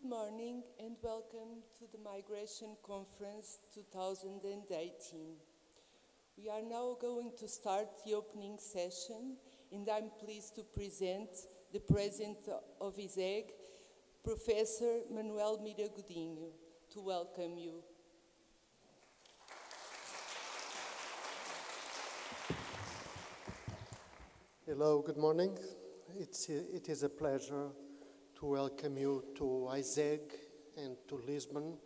Good morning and welcome to the Migration Conference 2018. We are now going to start the opening session, and I'm pleased to present the President of ISEG, Professor Manuel Mira Godinho, to welcome you. Hello, good morning. It is a pleasure to welcome you to ISEG and to Lisbon.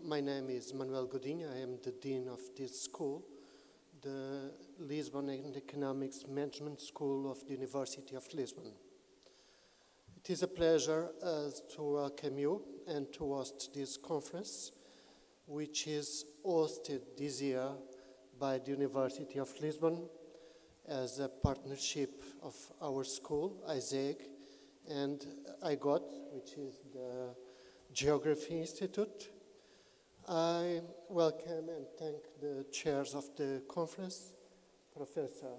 My name is Manuel Godinho. I am the Dean of this school, the Lisbon and Economics Management School of the University of Lisbon. It is a pleasure to welcome you and to host this conference, which is hosted this year by the University of Lisbon as a partnership of our school, ISEG, and IGOT, which is the Geography Institute. I welcome and thank the chairs of the conference, Professor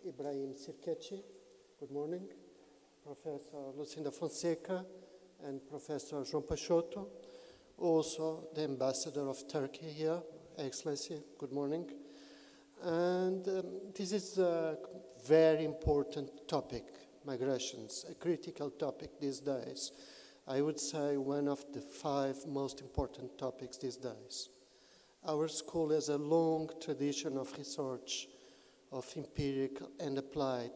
Ibrahim Sirkechi, good morning, Professor Lucinda Fonseca, and Professor João Peixoto, also the Ambassador of Turkey here, Excellency, good morning. And this is a very important topic, migrations, a critical topic these days. I would say one of the 5 most important topics these days. Our school has a long tradition of research, of empirical and applied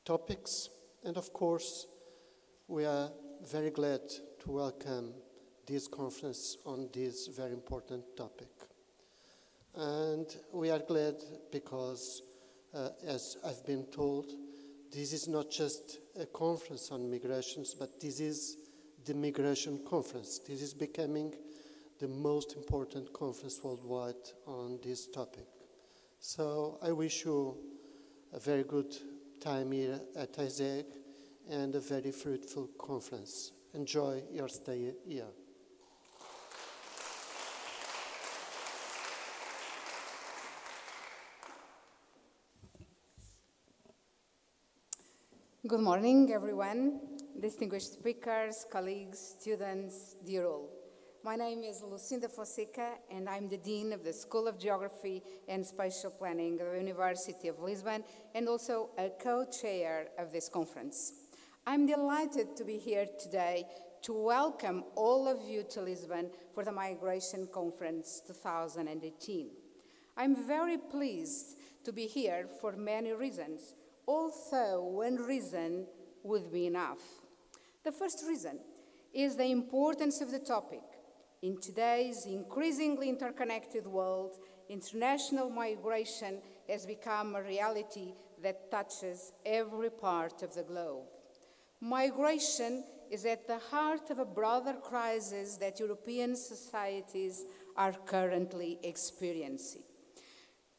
topics, and of course, we are very glad to welcome this conference on this very important topic. And we are glad because, as I've been told, this is not just a conference on migrations, but this is the migration conference. This is becoming the most important conference worldwide on this topic. So I wish you a very good time here at ISEG and a very fruitful conference. Enjoy your stay here. Good morning, everyone, distinguished speakers, colleagues, students, dear all. My name is Lucinda Fonseca, and I'm the Dean of the School of Geography and Spatial Planning of the University of Lisbon, and also a co-chair of this conference. I'm delighted to be here today to welcome all of you to Lisbon for the Migration Conference 2018. I'm very pleased to be here for many reasons, although one reason would be enough. The first reason is the importance of the topic. In today's increasingly interconnected world, international migration has become a reality that touches every part of the globe. Migration is at the heart of a broader crisis that European societies are currently experiencing.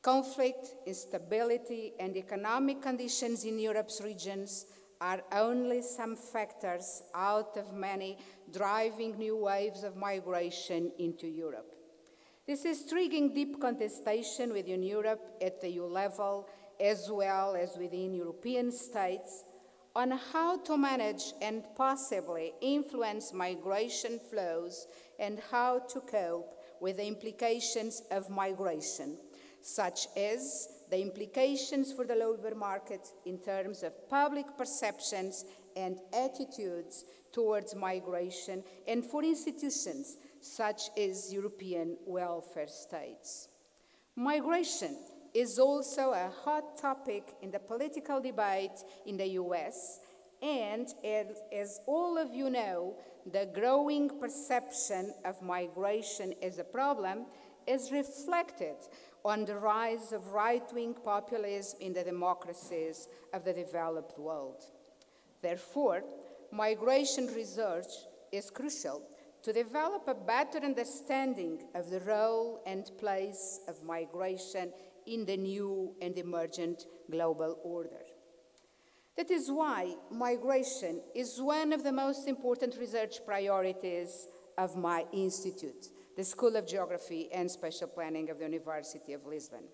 Conflict, instability, and economic conditions in Europe's regions are only some factors out of many driving new waves of migration into Europe. This is triggering deep contestation within Europe at the EU level, as well as within European states, on how to manage and possibly influence migration flows and how to cope with the implications of migration, such as the implications for the labor market in terms of public perceptions and attitudes towards migration, and for institutions such as European welfare states. Migration is also a hot topic in the political debate in the US, and as all of you know, the growing perception of migration as a problem is reflected on the rise of right-wing populism in the democracies of the developed world. Therefore, migration research is crucial to develop a better understanding of the role and place of migration in the new and emergent global order. That is why migration is one of the most important research priorities of my institute, the School of Geography and Spatial Planning of the University of Lisbon.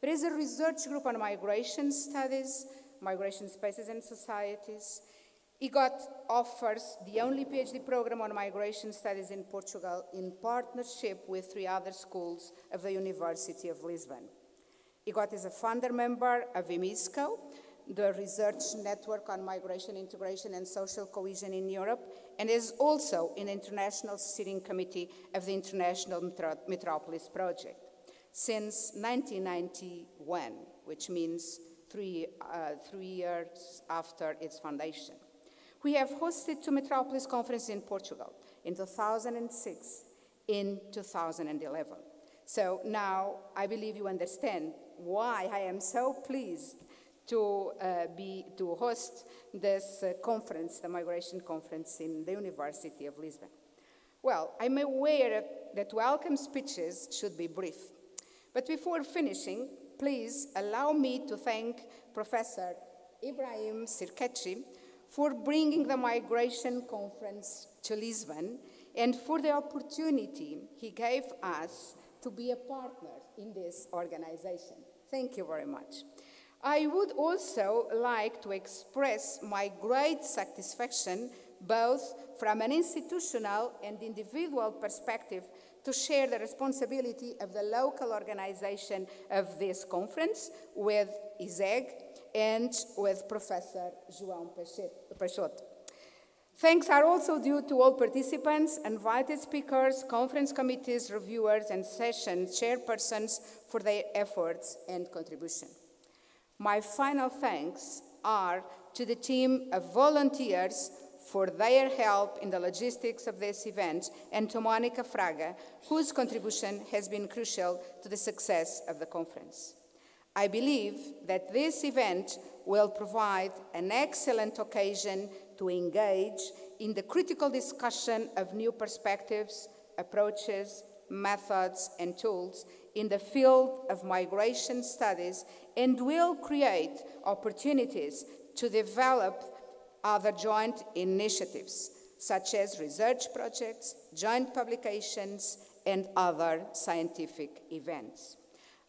There is a research group on migration studies, migration spaces and societies, EGOT offers the only PhD program on migration studies in Portugal in partnership with 3 other schools of the University of Lisbon. EGOT is a founder member of IMISCO, the Research Network on Migration, Integration and Social Cohesion in Europe, and is also an international steering committee of the International Metropolis Project since 1991, which means 3 years after its foundation. We have hosted 2 Metropolis conferences in Portugal in 2006, in 2011. So now I believe you understand why I am so pleased to host this conference, the Migration Conference in the University of Lisbon. Well, I'm aware that welcome speeches should be brief. But before finishing, please allow me to thank Professor Ibrahim Sirkechi for bringing the Migration Conference to Lisbon and for the opportunity he gave us to be a partner in this organization. Thank you very much. I would also like to express my great satisfaction, both from an institutional and individual perspective, to share the responsibility of the local organization of this conference with ISEG and with Professor João Peixoto. Thanks are also due to all participants, invited speakers, conference committees, reviewers, and session chairpersons for their efforts and contribution. My final thanks are to the team of volunteers for their help in the logistics of this event, and to Monica Fraga, whose contribution has been crucial to the success of the conference. I believe that this event will provide an excellent occasion to engage in the critical discussion of new perspectives, approaches, methods, and tools in the field of migration studies, and will create opportunities to develop other joint initiatives, such as research projects, joint publications, and other scientific events.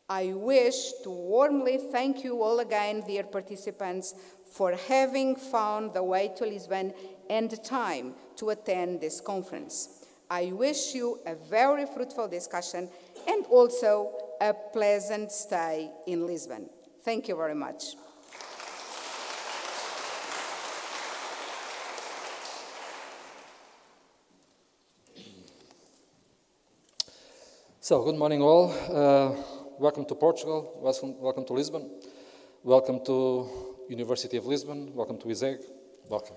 I wish to warmly thank you all again, dear participants, for having found the way to Lisbon and the time to attend this conference. I wish you a very fruitful discussion and also a pleasant stay in Lisbon. Thank you very much. So, good morning all. Welcome to Portugal, welcome to Lisbon, welcome to University of Lisbon, welcome to ISEG, welcome.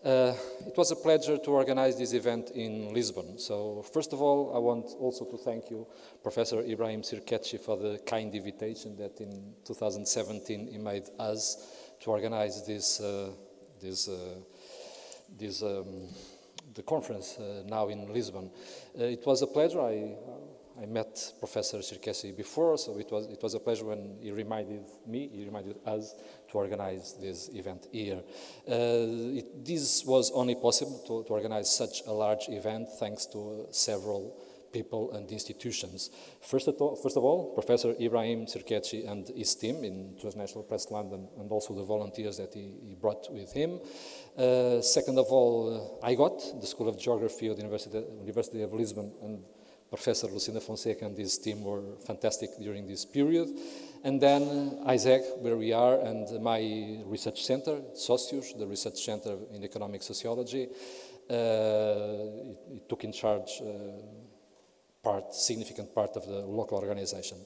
It was a pleasure to organize this event in Lisbon. So, first of all, I want also to thank you, Professor Ibrahim Sirkechi, for the kind invitation that in 2017 he made us to organize the conference now in Lisbon. It was a pleasure. I met Professor Sirkechi before, so it was a pleasure when he reminded us to organize this event here. This was only possible to organize such a large event thanks to several people and institutions. First of all, Professor Ibrahim Sirkechi and his team in Transnational Press London, and also the volunteers that he brought with him. Second of all, IGOT, the School of Geography of the University of Lisbon, and Professor Lucinda Fonseca and his team were fantastic during this period. And then ISEG, where we are, and my research center, Socius, the research center in economic sociology, it took in charge significant part of the local organization.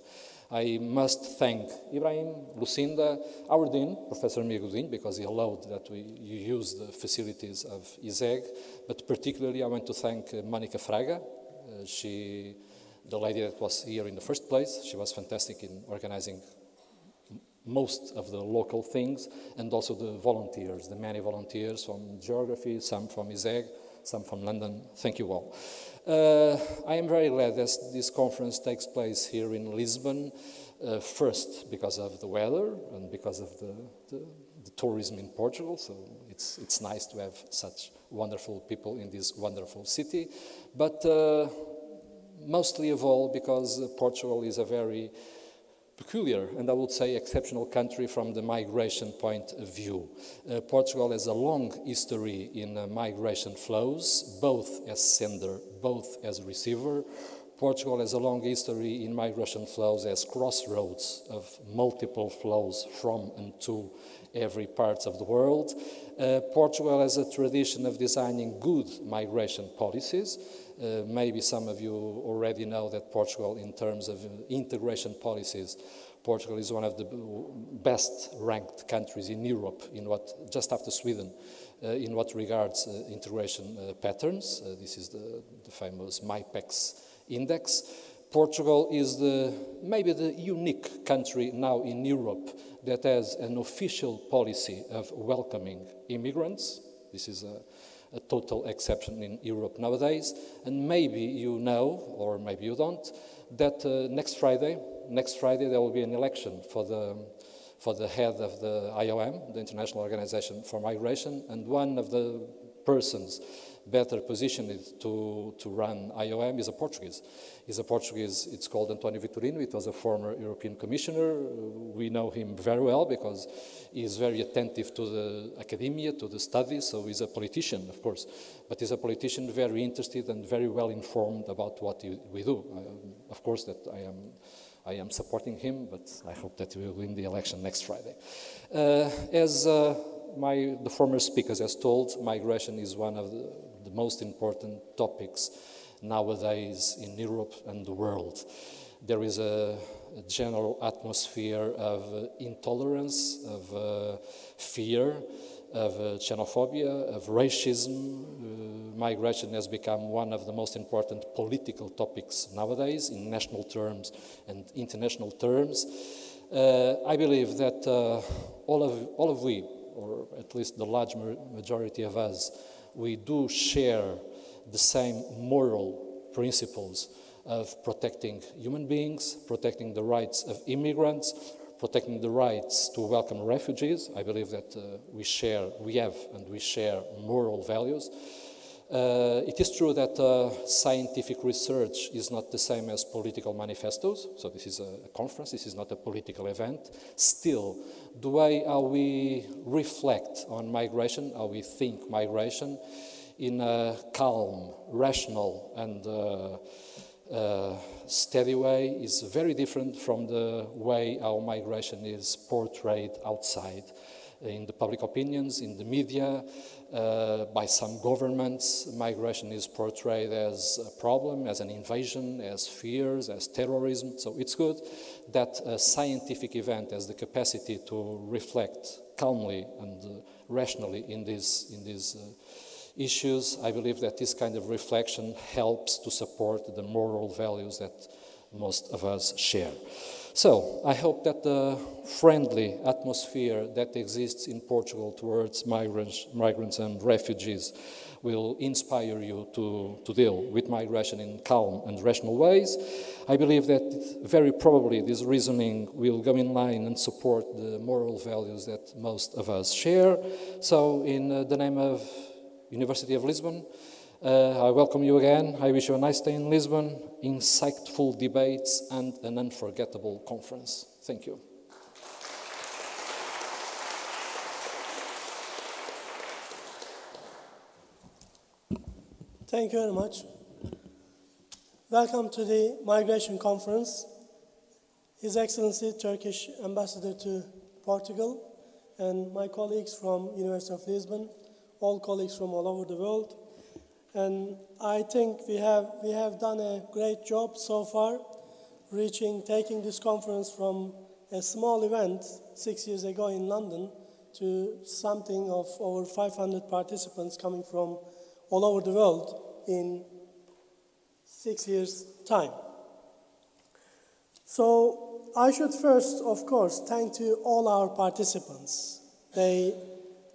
I must thank Ibrahim, Lucinda, our dean, Professor Miguel Godinho, because he allowed that you use the facilities of ISEG, but particularly I want to thank Monica Fraga, the lady that was here in the first place. She was fantastic in organizing most of the local things, and also the volunteers, the many volunteers from geography, some from ISEG, some from London. Thank you all. I am very glad that this conference takes place here in Lisbon, first because of the weather and because of the tourism in Portugal, so it's nice to have such wonderful people in this wonderful city, but mostly of all because Portugal is a very peculiar and I would say exceptional country from the migration point of view. Portugal has a long history in migration flows, both as sender, both as receiver. Portugal has a long history in migration flows as crossroads of multiple flows from and to every part of the world. Portugal has a tradition of designing good migration policies. Maybe some of you already know that Portugal, in terms of integration policies, Portugal is one of the best ranked countries in Europe, just after Sweden, in what regards integration patterns. This is the famous MIPEX index. Portugal is maybe the unique country now in Europe that has an official policy of welcoming immigrants. This is a total exception in Europe nowadays. And maybe you know, or maybe you don't, that next Friday there will be an election for the head of the IOM, the International Organization for Migration, and one of the persons better positioned to run IOM is a Portuguese. It's called António Vitorino. It was a former European Commissioner. We know him very well because he's very attentive to the academia, to the studies, so he's a politician, of course. But he's a politician very interested and very well informed about what we do. Of course, that I am supporting him, but I hope that he will win the election next Friday. The former speakers has told, migration is one of the most important topics nowadays in Europe and the world. There is a general atmosphere of intolerance, of fear, of xenophobia, of racism. Migration has become one of the most important political topics nowadays in national terms and international terms. I believe that all of we, or at least the large majority of us, we do share the same moral principles of protecting human beings, protecting the rights of immigrants, protecting the rights to welcome refugees. I believe that we share moral values. It is true that scientific research is not the same as political manifestos, so this is a conference, this is not a political event. Still, the way how we reflect on migration, how we think migration, in a calm, rational and steady way is very different from the way how migration is portrayed outside in the public opinions, in the media, by some governments. Migration is portrayed as a problem, as an invasion, as fears, as terrorism. So it's good that a scientific event has the capacity to reflect calmly and rationally in these issues. I believe that this kind of reflection helps to support the moral values that most of us share. So, I hope that the friendly atmosphere that exists in Portugal towards migrants and refugees will inspire you to deal with migration in calm and rational ways. I believe that very probably this reasoning will go in line and support the moral values that most of us share. So, in the name of University of Lisbon, I welcome you again. I wish you a nice day in Lisbon, insightful debates, and an unforgettable conference. Thank you. Thank you very much. Welcome to the Migration Conference. His Excellency, Turkish Ambassador to Portugal, and my colleagues from University of Lisbon, all colleagues from all over the world. And I think we have done a great job so far, taking this conference from a small event 6 years ago in London to something of over 500 participants coming from all over the world in 6 years' time. So I should first, of course, thank to all our participants. They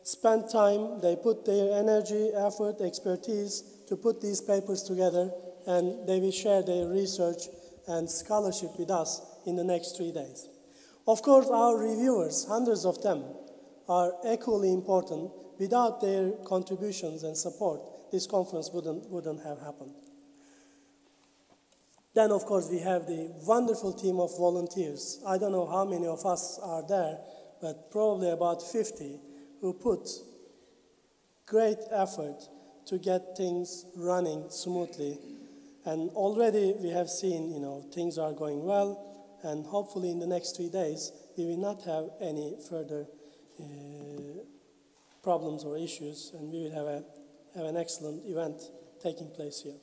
spent time, they put their energy, effort, expertise to put these papers together, and they will share their research and scholarship with us in the next 3 days. Of course, our reviewers, hundreds of them, are equally important. Without their contributions and support, this conference wouldn't have happened. Then, of course, we have the wonderful team of volunteers. I don't know how many of us are there, but probably about 50 who put great effort to get things running smoothly. And already we have seen, things are going well, and hopefully in the next 3 days, we will not have any further problems or issues, and we will have an excellent event taking place here.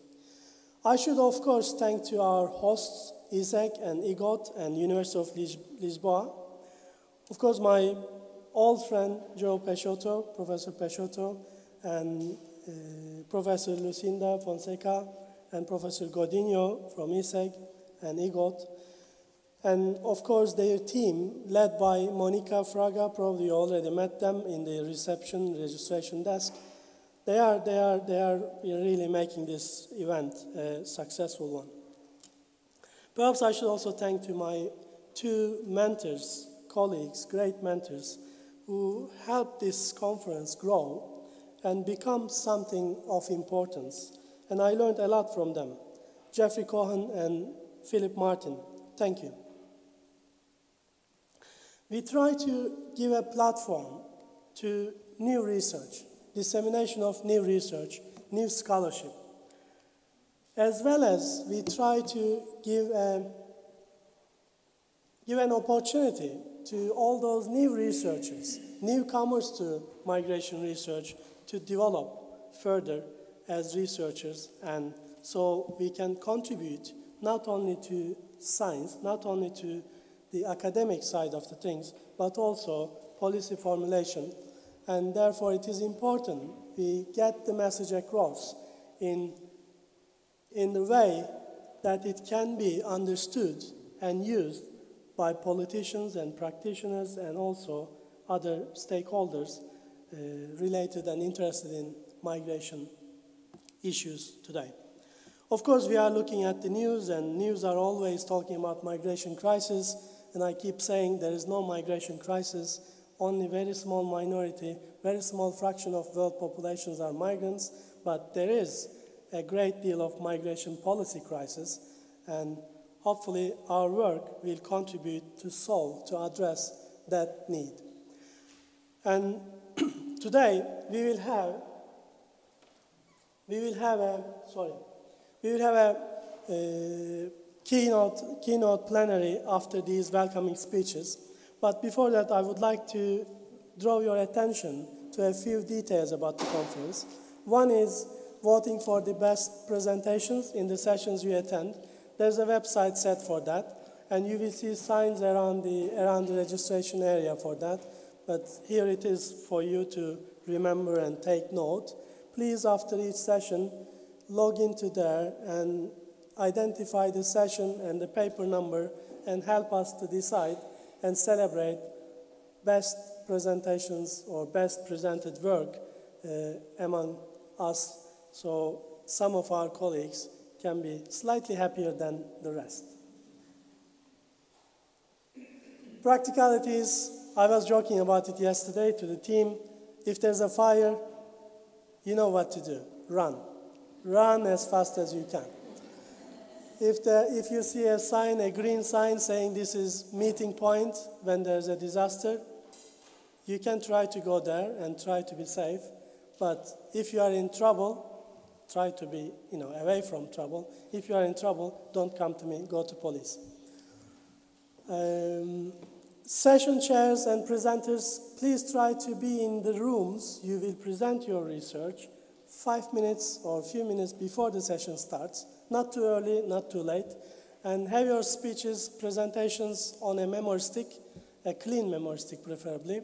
I should, of course, thank to our hosts, ISEG and IGOT and University of Lisboa. Of course, my old friend, Joe Peixoto, Professor Peixoto, and Professor Lucinda Fonseca, and Professor Godinho from ISEG and IGOT. And of course, their team, led by Monica Fraga, probably you already met them in the registration desk. They are really making this event a successful one. Perhaps I should also thank to my two mentors, colleagues, great mentors, who helped this conference grow and become something of importance. And I learned a lot from them. Jeffrey Cohen and Philip Martin, thank you. We try to give a platform to new research, dissemination of new research, new scholarship, as well as we try to give an opportunity to all those new researchers, newcomers to migration research, to develop further as researchers, and so we can contribute not only to science, not only to the academic side of the things, but also policy formulation. And therefore, it is important we get the message across in the way that it can be understood and used by politicians and practitioners and also other stakeholders related and interested in migration issues today. Of course, we are looking at the news, and news are always talking about migration crisis, and I keep saying there is no migration crisis, only very small minority, very small fraction of world populations are migrants, but there is a great deal of migration policy crisis, and hopefully our work will contribute to solve, to address that need. And today we will have a keynote plenary after these welcoming speeches. But before that, I would like to draw your attention to a few details about the conference. One is voting for the best presentations in the sessions you attend. There's a website set for that, and you will see signs around the registration area for that. But here it is for you to remember and take note. Please, after each session, log into there and identify the session and the paper number and help us to decide and celebrate best presentations or best presented work among us, so some of our colleagues can be slightly happier than the rest. Practicalities, I was joking about it yesterday to the team. If there's a fire, you know what to do. Run. Run as fast as you can. If you see a sign, a green sign saying this is meeting point when there's a disaster, you can try to go there and try to be safe. But if you are in trouble, try to be away from trouble. If you are in trouble, don't come to me, go to police. Session chairs and presenters, please try to be in the rooms you will present your research 5 minutes or a few minutes before the session starts. Not too early, not too late. And have your speeches, presentations on a memory stick, a clean memory stick preferably.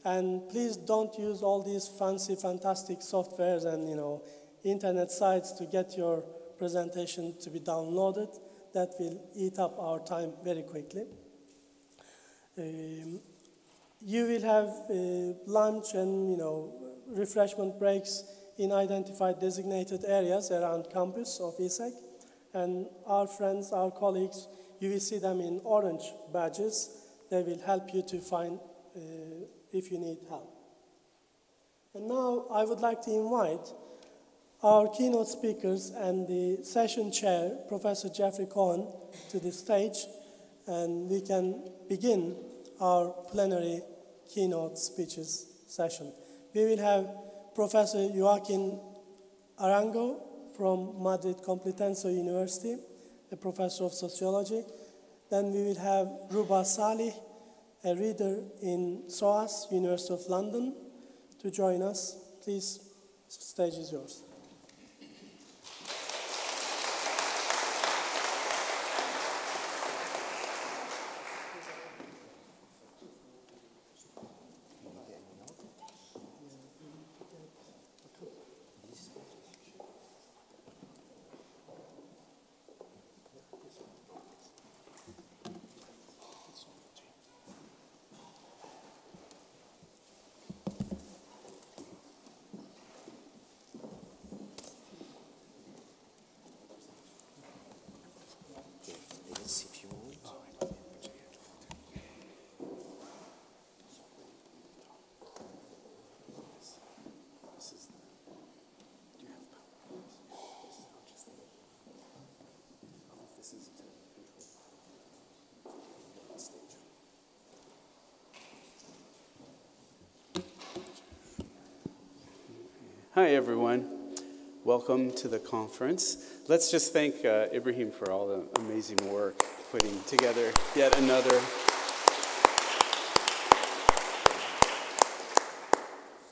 And please don't use all these fancy, fantastic softwares and internet sites to get your presentation to be downloaded. That will eat up our time very quickly. You will have lunch and refreshment breaks in identified designated areas around campus of ISEG. And our friends, our colleagues, you will see them in orange badges. They will help you to find if you need help. And now I would like to invite our keynote speakers and the session chair, Professor Jeffrey Cohen, to the stage, and we can begin our plenary keynote speeches session. We will have Professor Joaquin Arango from Madrid Complutense University, a professor of sociology. Then we will have Ruba Salih, a reader in SOAS, University of London, to join us. Please, the stage is yours. Hi, everyone. Welcome to the conference. Let's just thank Ibrahim for all the amazing work putting together yet another.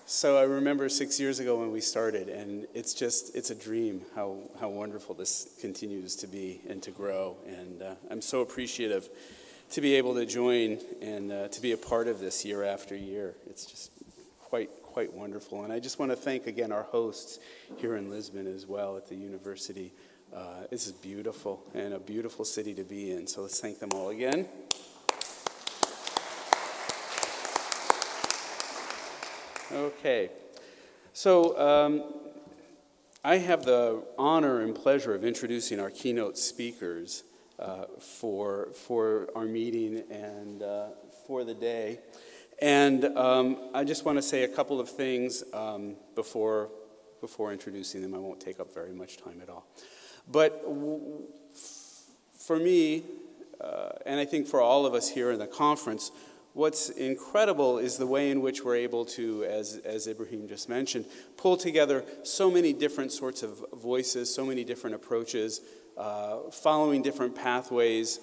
So I remember 6 years ago when we started, and it's a dream how wonderful this continues to be and to grow. And I'm so appreciative to be able to join and to be a part of this year after year. It's just quite wonderful. And I just want to thank again our hosts here in Lisbon as well at the university. This is beautiful and a beautiful city to be in. So let's thank them all again. Okay. So I have the honor and pleasure of introducing our keynote speakers for our meeting and for the day. And I just want to say a couple of things before introducing them. I won't take up very much time at all. But for me, and I think for all of us here in the conference, what's incredible is the way in which we're able to, as Ibrahim just mentioned, pull together so many different sorts of voices, so many different approaches, following different pathways,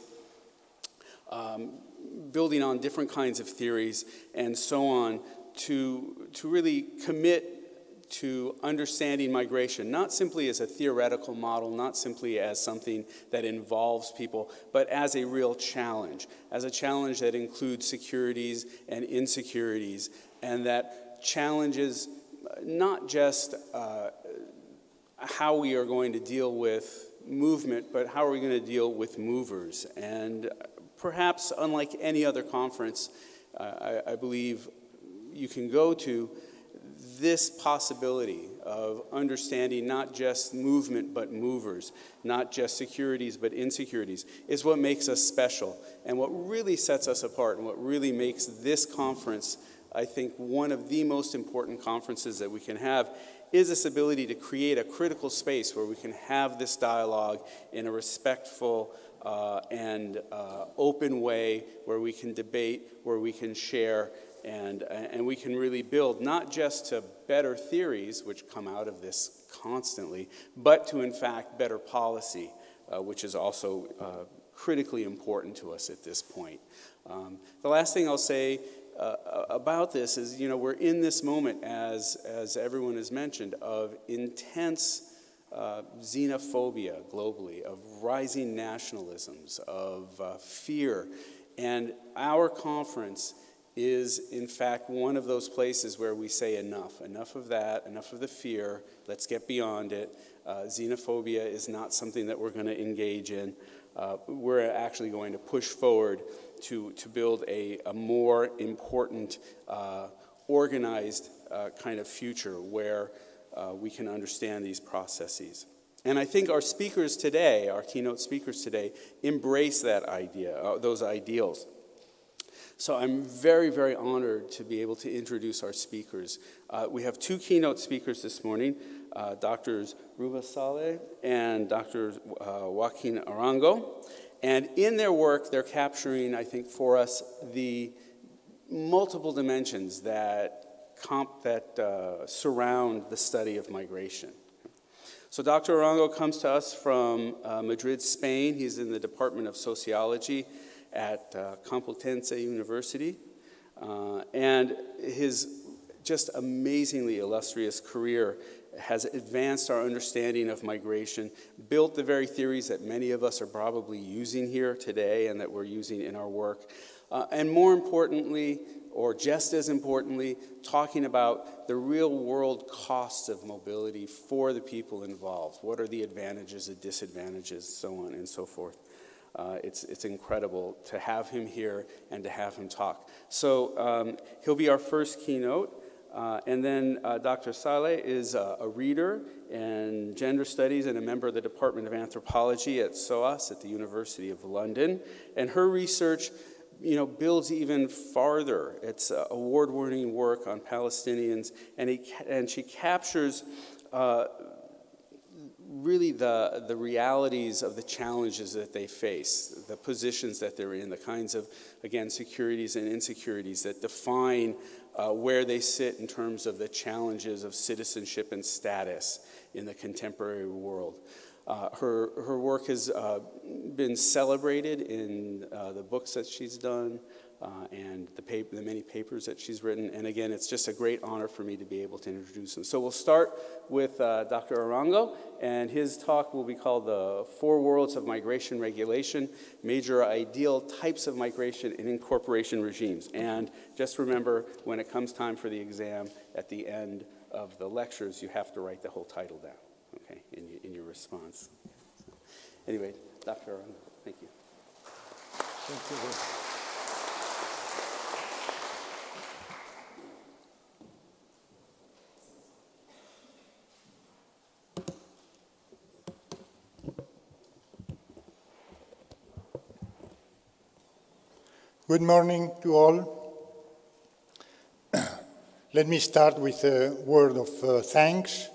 building on different kinds of theories and so on to really commit to understanding migration, not simply as a theoretical model, not simply as something that involves people, but as a real challenge, as a challenge that includes securities and insecurities, and that challenges not just how we are going to deal with movement, but how are we going to deal with movers. And perhaps unlike any other conference, I believe you can go to, this possibility of understanding not just movement but movers, not just securities but insecurities, is what makes us special and what really sets us apart and what really makes this conference, I think, one of the most important conferences that we can have, is this ability to create a critical space where we can have this dialogue in a respectful and open way, where we can debate, where we can share, and we can really build not just to better theories, which come out of this constantly, but to, in fact, better policy, which is also critically important to us at this point. The last thing I'll say about this is, we're in this moment, as everyone has mentioned, of intense xenophobia globally, of rising nationalisms, of fear. And our conference is, in fact, one of those places where we say enough of that, enough of the fear, let's get beyond it. Xenophobia is not something that we're going to engage in. We're actually going to push forward to build a more important, organized kind of future where we can understand these processes. And I think our speakers today, our keynote speakers today, embrace that idea, those ideals. So I'm very, very honored to be able to introduce our speakers. We have two keynote speakers this morning. Drs. Ruba Saleh and Dr. Joaquin Arango. And in their work, they're capturing, I think, for us, the multiple dimensions that surround the study of migration. So Dr. Arango comes to us from Madrid, Spain. He's in the Department of Sociology at Complutense University. And his just amazingly illustrious career has advanced our understanding of migration, built the very theories that many of us are probably using here today and that we're using in our work. And more importantly, or just as importantly, talking about the real-world costs of mobility for the people involved. What are the advantages, the disadvantages, so on and so forth. It's incredible to have him here and to have him talk. So he'll be our first keynote. And then Dr. Saleh is a reader in gender studies and a member of the Department of Anthropology at SOAS at the University of London. And her research builds even farther. It's award-winning work on Palestinians, and she captures really the realities of the challenges that they face, the positions that they're in, the kinds of, again, securities and insecurities that define where they sit in terms of the challenges of citizenship and status in the contemporary world. Her work has been celebrated in the books that she's done and the many papers that she's written. And again, it's just a great honor for me to be able to introduce them. So we'll start with Dr. Arango, and his talk will be called The Four Worlds of Migration Regulation, Major Ideal Types of Migration and Incorporation Regimes. And just remember, when it comes time for the exam, at the end of the lectures, you have to write the whole title down. Okay, in your response. Anyway, Dr. Arango, thank you. Thank you. Good morning to all. Let me start with a word of thanks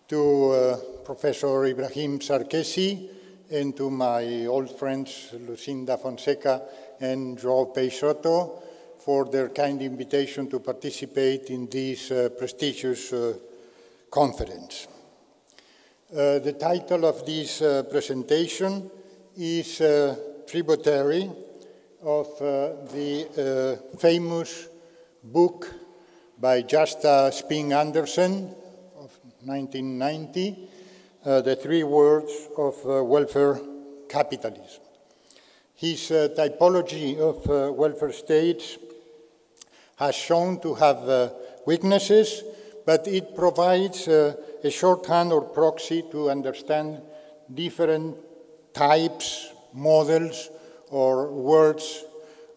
to Professor Ibrahim Sarkesi and to my old friends Lucinda Fonseca and João Peixoto for their kind invitation to participate in this prestigious conference. The title of this presentation is tributary of the famous book by Gösta Sping-Andersen, 1990, The Three Worlds of Welfare Capitalism. His typology of welfare states has shown to have weaknesses, but it provides a shorthand or proxy to understand different types, models, or worlds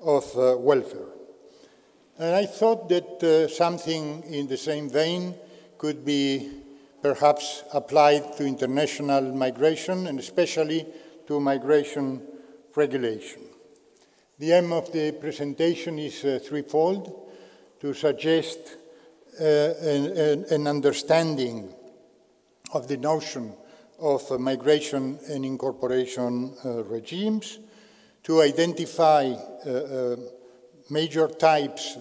of welfare. And I thought that something in the same vein could be perhaps applied to international migration and especially to migration regulation. The aim of the presentation is threefold: to suggest an understanding of the notion of migration and incorporation regimes, to identify the major types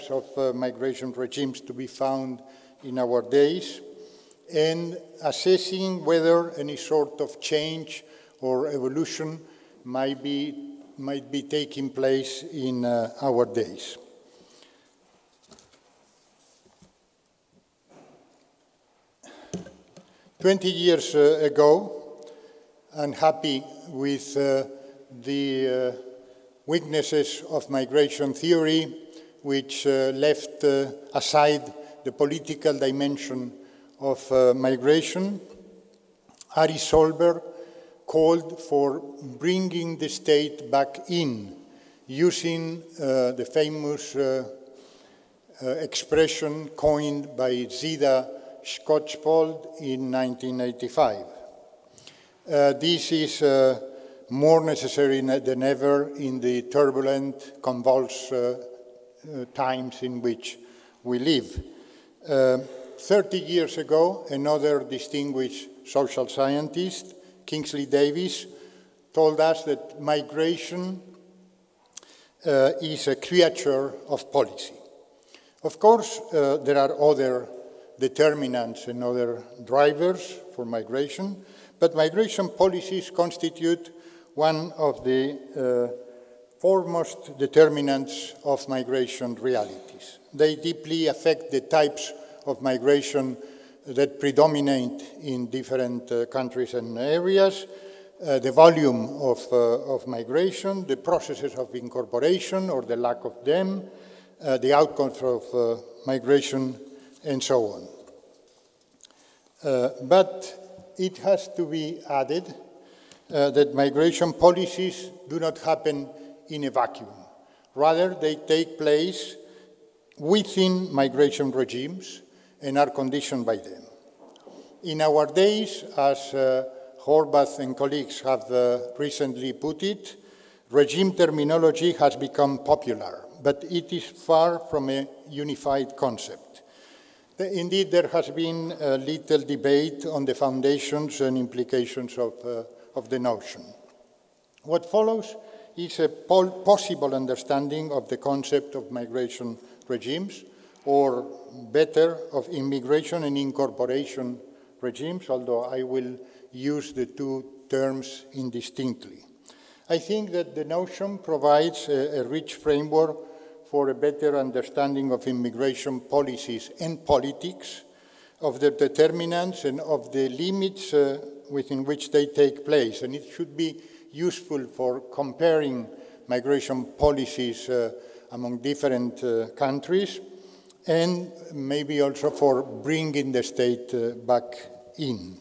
of migration regimes to be found in our days, and assessing whether any sort of change or evolution might be taking place in our days. "20 years ago, unhappy with the weaknesses of migration theory, which left aside the political dimension of migration, Ari Solberg called for bringing the state back in, using the famous expression coined by Zita Skocpol in 1985. This is more necessary than ever in the turbulent, convulsed times in which we live. 30 years ago, another distinguished social scientist, Kingsley Davis, told us that migration is a creature of policy. Of course, there are other determinants and other drivers for migration, but migration policies constitute one of the foremost determinants of migration realities. They deeply affect the types of migration that predominate in different countries and areas, the volume of migration, the processes of incorporation or the lack of them, the outcomes of migration, and so on. But it has to be added that migration policies do not happen in a vacuum. Rather, they take place within migration regimes and are conditioned by them. In our days, as Horvath and colleagues have recently put it, regime terminology has become popular, but it is far from a unified concept. Indeed, there has been little debate on the foundations and implications of the notion. What follows is a possible understanding of the concept of migration regimes, or better, of immigration and incorporation regimes, although I will use the two terms indistinctly. I think that the notion provides a rich framework for a better understanding of immigration policies and politics, of the determinants and of the limits within which they take place. And it should be useful for comparing migration policies among different countries, and maybe also for bringing the state back in.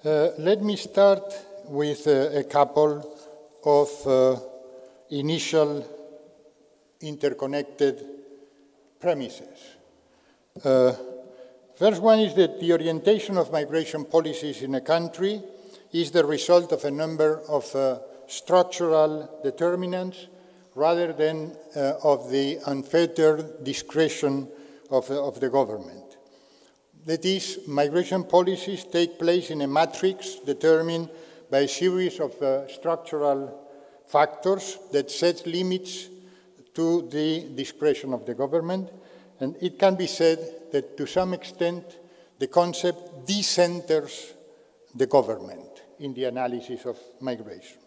Let me start with a couple of initial interconnected premises. First one is that the orientation of migration policies in a country is the result of a number of structural determinants rather than of the unfettered discretion of the government. That is, migration policies take place in a matrix determined by a series of structural factors that set limits to the discretion of the government, and it can be said that to some extent the concept decenters the government in the analysis of migration.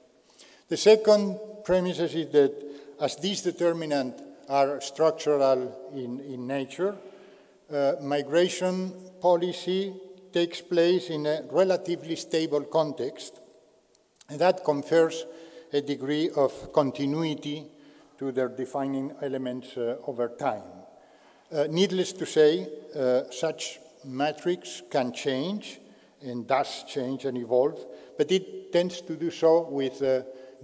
The second premise is that as these determinants are structural in nature, migration policy takes place in a relatively stable context, and that confers a degree of continuity to their defining elements over time. Needless to say, such matrix can change and does change and evolve, but it tends to do so with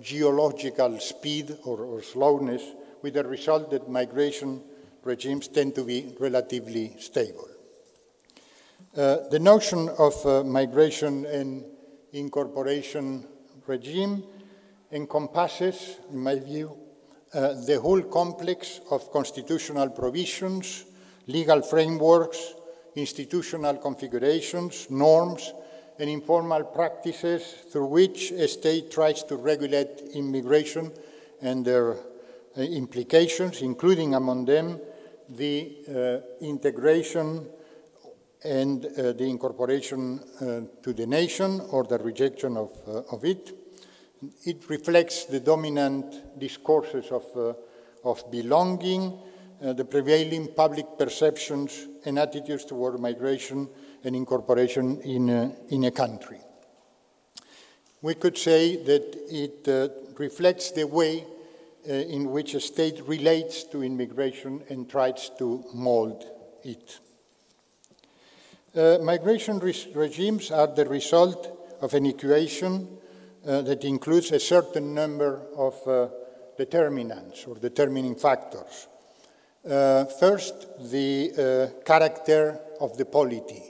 geological speed or slowness, with the result that migration regimes tend to be relatively stable. The notion of migration and incorporation regime encompasses, in my view, the whole complex of constitutional provisions, legal frameworks, institutional configurations, norms, and informal practices through which a state tries to regulate immigration and their implications, including among them the integration and the incorporation to the nation or the rejection of it. It reflects the dominant discourses of belonging, the prevailing public perceptions and attitudes toward migration and incorporation in a country. We could say that it reflects the way in which a state relates to immigration and tries to mold it. Migration regimes are the result of an equation that includes a certain number of determinants or determining factors. First, the character of the polity,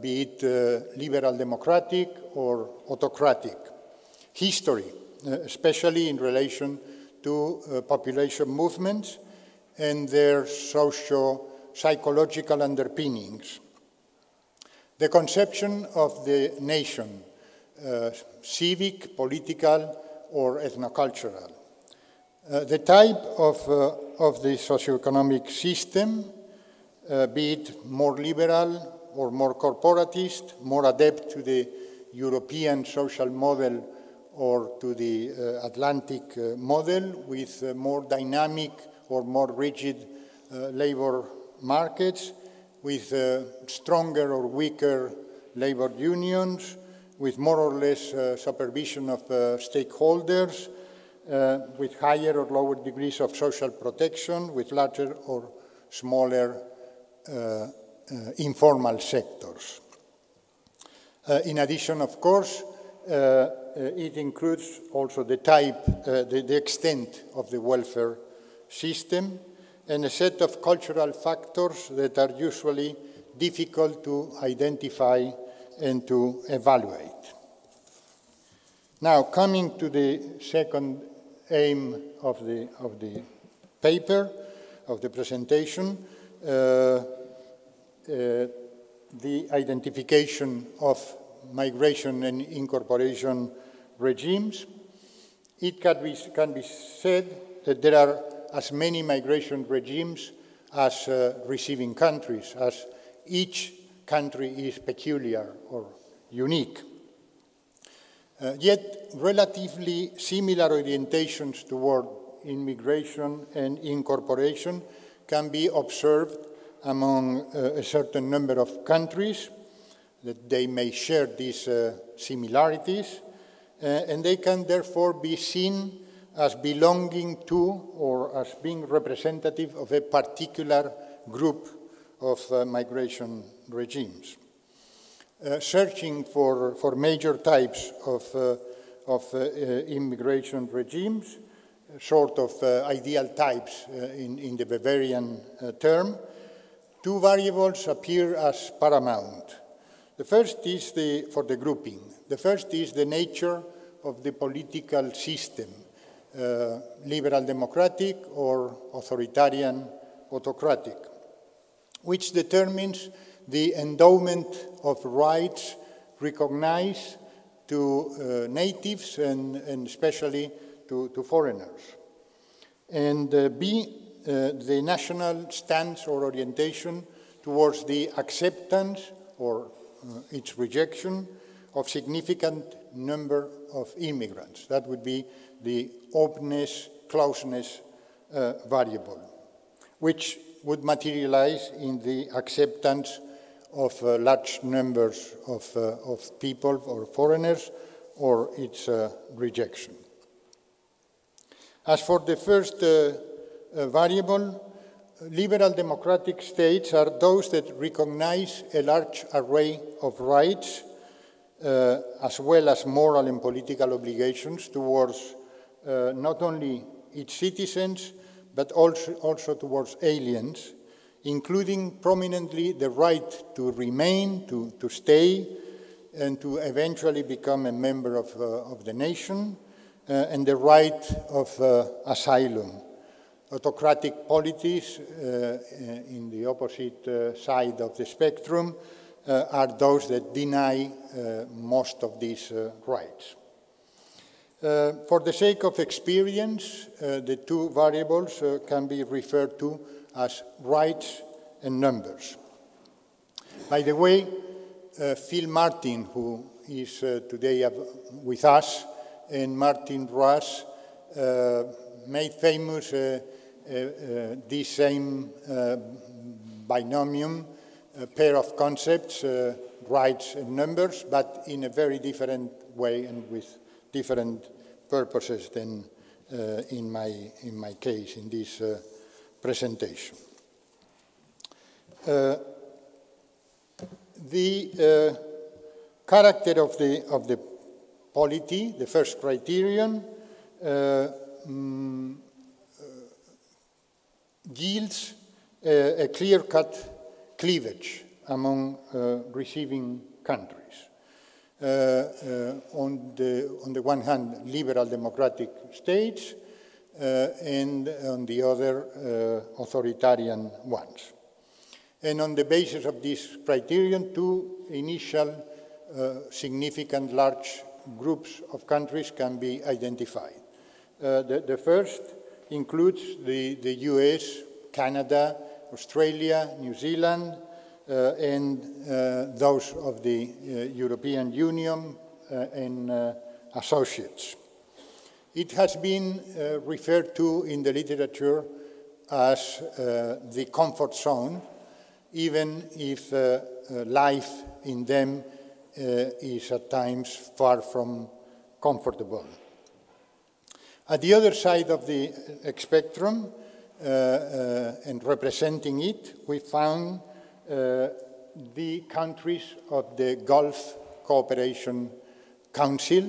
be it liberal democratic or autocratic. History, especially in relation to population movements and their psychological underpinnings. The conception of the nation, civic, political, or ethnocultural. The type of the socioeconomic system, be it more liberal or more corporatist, more adept to the European social model or to the Atlantic model, with more dynamic or more rigid labor markets, with stronger or weaker labor unions, with more or less supervision of stakeholders, with higher or lower degrees of social protection, with larger or smaller informal sectors. In addition, of course, it includes also the type, the extent of the welfare system, and a set of cultural factors that are usually difficult to identify and to evaluate. Now, coming to the second aim of the paper, of the presentation, the identification of migration and incorporation regimes. It can be said that there are as many migration regimes as receiving countries, as each country is peculiar or unique. Yet relatively similar orientations toward immigration and incorporation can be observed among a certain number of countries, that they may share these similarities, and they can therefore be seen as belonging to or as being representative of a particular group of migration regimes. Searching for major types of immigration regimes, sort of ideal types in the Bavarian term, two variables appear as paramount. The first is for the grouping. The first is the nature of the political system, liberal democratic or authoritarian autocratic, which determines the endowment of rights recognized to natives and especially to foreigners. And B, the national stance or orientation towards the acceptance or its rejection of significant number of immigrants. That would be the openness, closeness variable, which would materialize in the acceptance of large numbers of people or foreigners, or its rejection. As for the first variable, liberal democratic states are those that recognize a large array of rights, as well as moral and political obligations towards not only its citizens, but also towards aliens, including prominently the right to remain, to stay, and to eventually become a member of the nation, and the right of asylum. Autocratic polities in the opposite side of the spectrum are those that deny most of these rights. For the sake of experience, the two variables can be referred to as rights and numbers. By the way, Phil Martin, who is today with us, and Martin Roas made famous this same binomium, pair of concepts, rights and numbers, but in a very different way and with different purposes than in my case, in this presentation. The character of the polity, the first criterion, yields a clear-cut cleavage among receiving countries. On the one hand, liberal democratic states, and on the other, authoritarian ones. And on the basis of this criterion, two initial significant large groups of countries can be identified. The first includes the US, Canada, Australia, New Zealand, and those of the European Union and associates. It has been referred to in the literature as the comfort zone, even if life in them is at times far from comfortable. At the other side of the spectrum, and representing it, we found the countries of the Gulf Cooperation Council,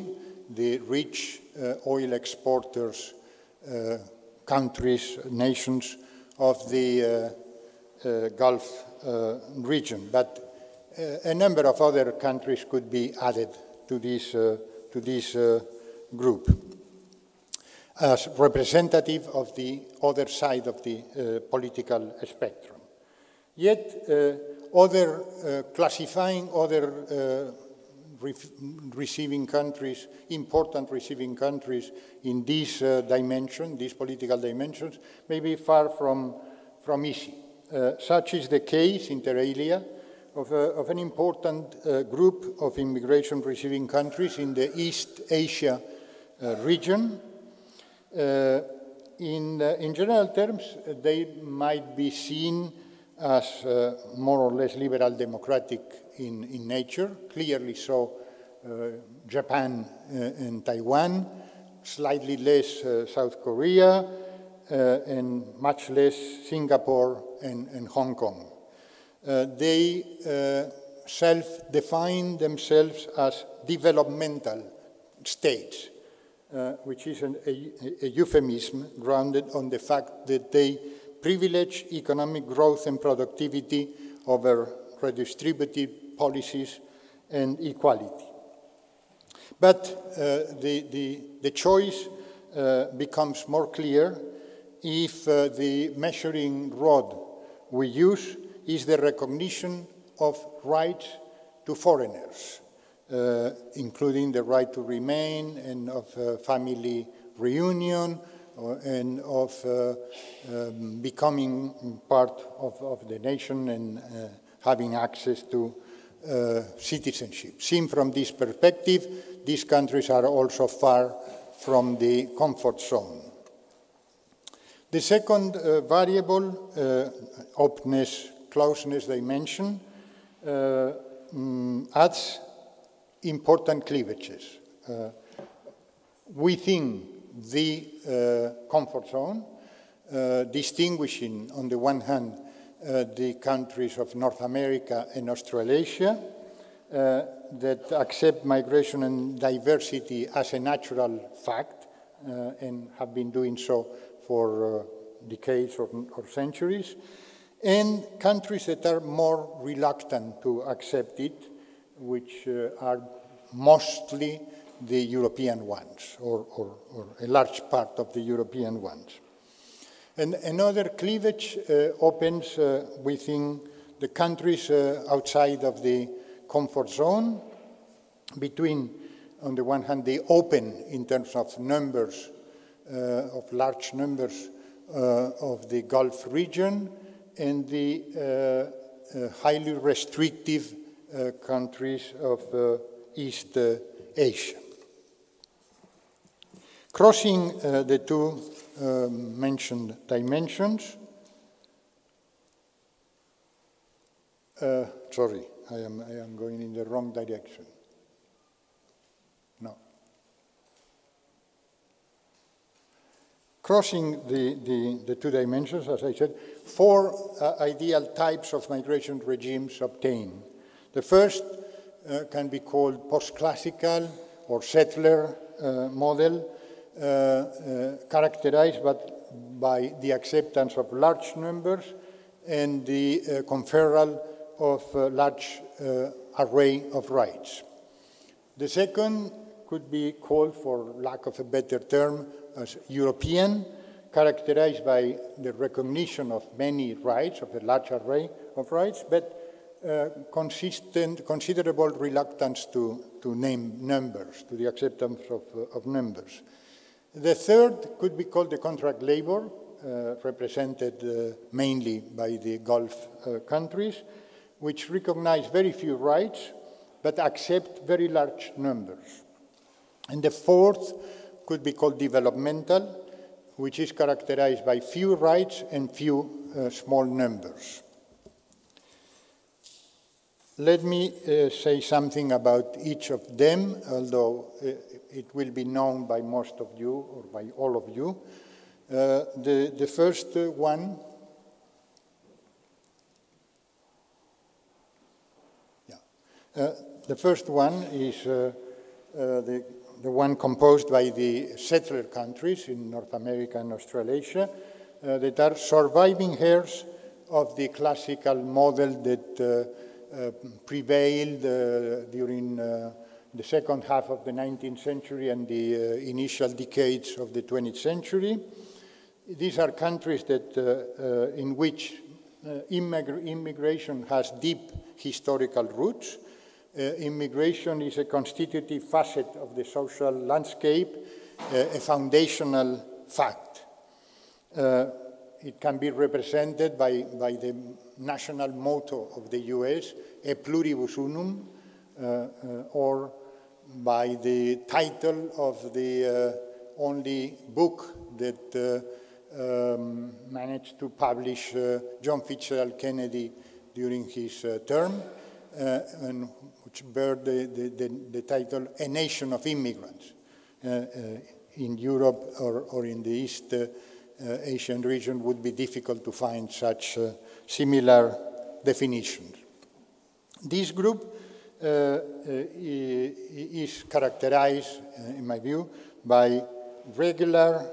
the rich oil exporters, countries, nations of the Gulf region. But a number of other countries could be added to this group as representative of the other side of the political spectrum. Yet, classifying other receiving countries, important receiving countries in this dimension, these political dimensions, may be far from easy. Such is the case, inter alia, of an important group of immigration receiving countries in the East Asia region. In general terms, they might be seen as more or less liberal democratic in nature, clearly so Japan and Taiwan, slightly less South Korea, and much less Singapore and Hong Kong. They self-define themselves as developmental states, which is a euphemism grounded on the fact that they privilege economic growth and productivity over redistributive policies and equality. But the choice becomes more clear if the measuring rod we use is the recognition of rights to foreigners, including the right to remain and of family reunion and of becoming part of the nation and having access to citizenship. Seen from this perspective, these countries are also far from the comfort zone. The second variable, openness, closeness dimension, adds important cleavages. Within the comfort zone, distinguishing on the one hand the countries of North America and Australasia that accept migration and diversity as a natural fact and have been doing so for decades or centuries, and countries that are more reluctant to accept it, which are mostly the European ones, or a large part of the European ones. And another cleavage opens within the countries outside of the comfort zone, between, on the one hand, the open in terms of numbers, of large numbers of the Gulf region, and the highly restrictive countries of East Asia. Crossing the two mentioned dimensions, sorry, I am going in the wrong direction. No. Crossing the two dimensions, as I said, four ideal types of migration regimes obtain. The first can be called post-classical or settler model, characterized by the acceptance of large numbers and the conferral of a large array of rights. The second could be called, for lack of a better term, as European, characterized by the recognition of many rights, of a large array of rights, but considerable reluctance to name numbers, to the acceptance of numbers. The third could be called the contract labor, represented mainly by the Gulf countries, which recognize very few rights, but accept very large numbers. And the fourth could be called developmental, which is characterized by few rights and few small numbers. Let me say something about each of them, although it will be known by most of you or by all of you. The first one, the first one is the one composed by the settler countries in North America and Australasia that are surviving heirs of the classical model that prevailed during the second half of the 19th century and the initial decades of the 20th century. These are countries that, in which immigration has deep historical roots. Immigration is a constitutive facet of the social landscape, a foundational fact. It can be represented by the national motto of the US, E pluribus unum, or by the title of the only book that managed to publish John Fitzgerald Kennedy during his term, and which bear the title A Nation of Immigrants. In Europe or in the East Asian region would be difficult to find such similar definitions. This group is characterized, in my view, by regular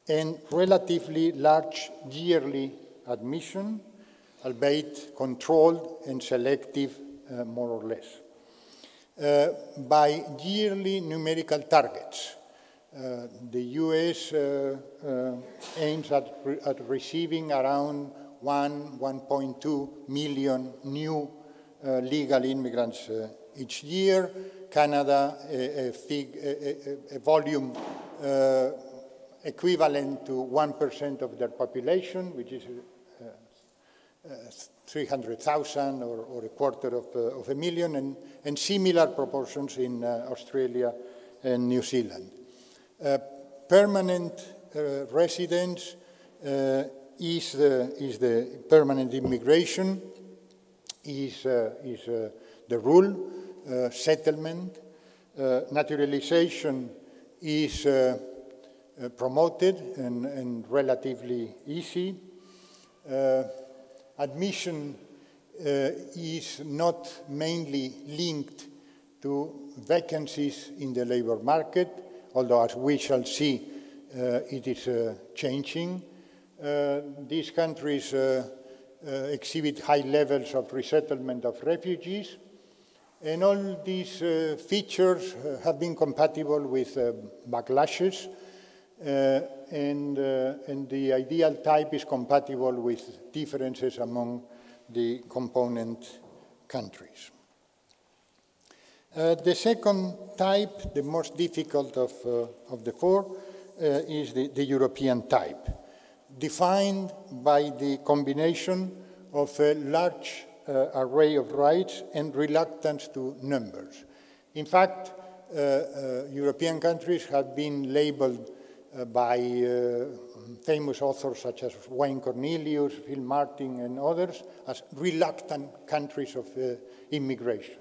and relatively large yearly admission, albeit controlled and selective, more or less. By yearly numerical targets. The US aims at receiving around 1.2 million new legal immigrants each year. Canada, a volume equivalent to 1% of their population, which is 300,000 or a quarter of a million, and similar proportions in Australia and New Zealand. Permanent residence is the permanent immigration, is the rule, settlement. Naturalization is promoted and relatively easy. Admission is not mainly linked to vacancies in the labor market, although as we shall see, it is changing. These countries exhibit high levels of resettlement of refugees, and all these features have been compatible with backlashes, and the ideal type is compatible with differences among the component countries. The second type, the most difficult of the four, is the European type, defined by the combination of a large array of rights and reluctance to numbers. In fact, European countries have been labeled by famous authors such as Wayne Cornelius, Phil Martin, and others as reluctant countries of immigration.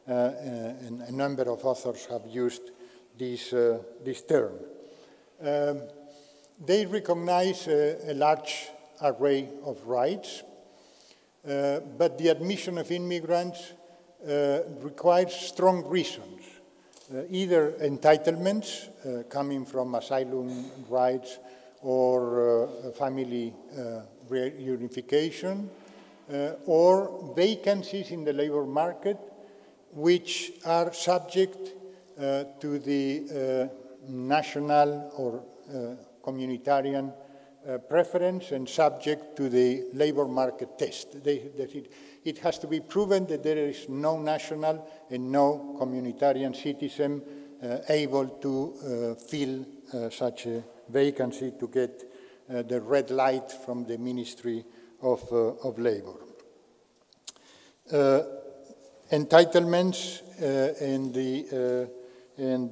And a number of authors have used this term. They recognize a large array of rights, but the admission of immigrants requires strong reasons, either entitlements coming from asylum rights or family reunification, or vacancies in the labor market which are subject to the national or communitarian preference and subject to the labor market test. It has to be proven that there is no national and no communitarian citizen able to fill such a vacancy to get the red light from the Ministry of Labor. Entitlements and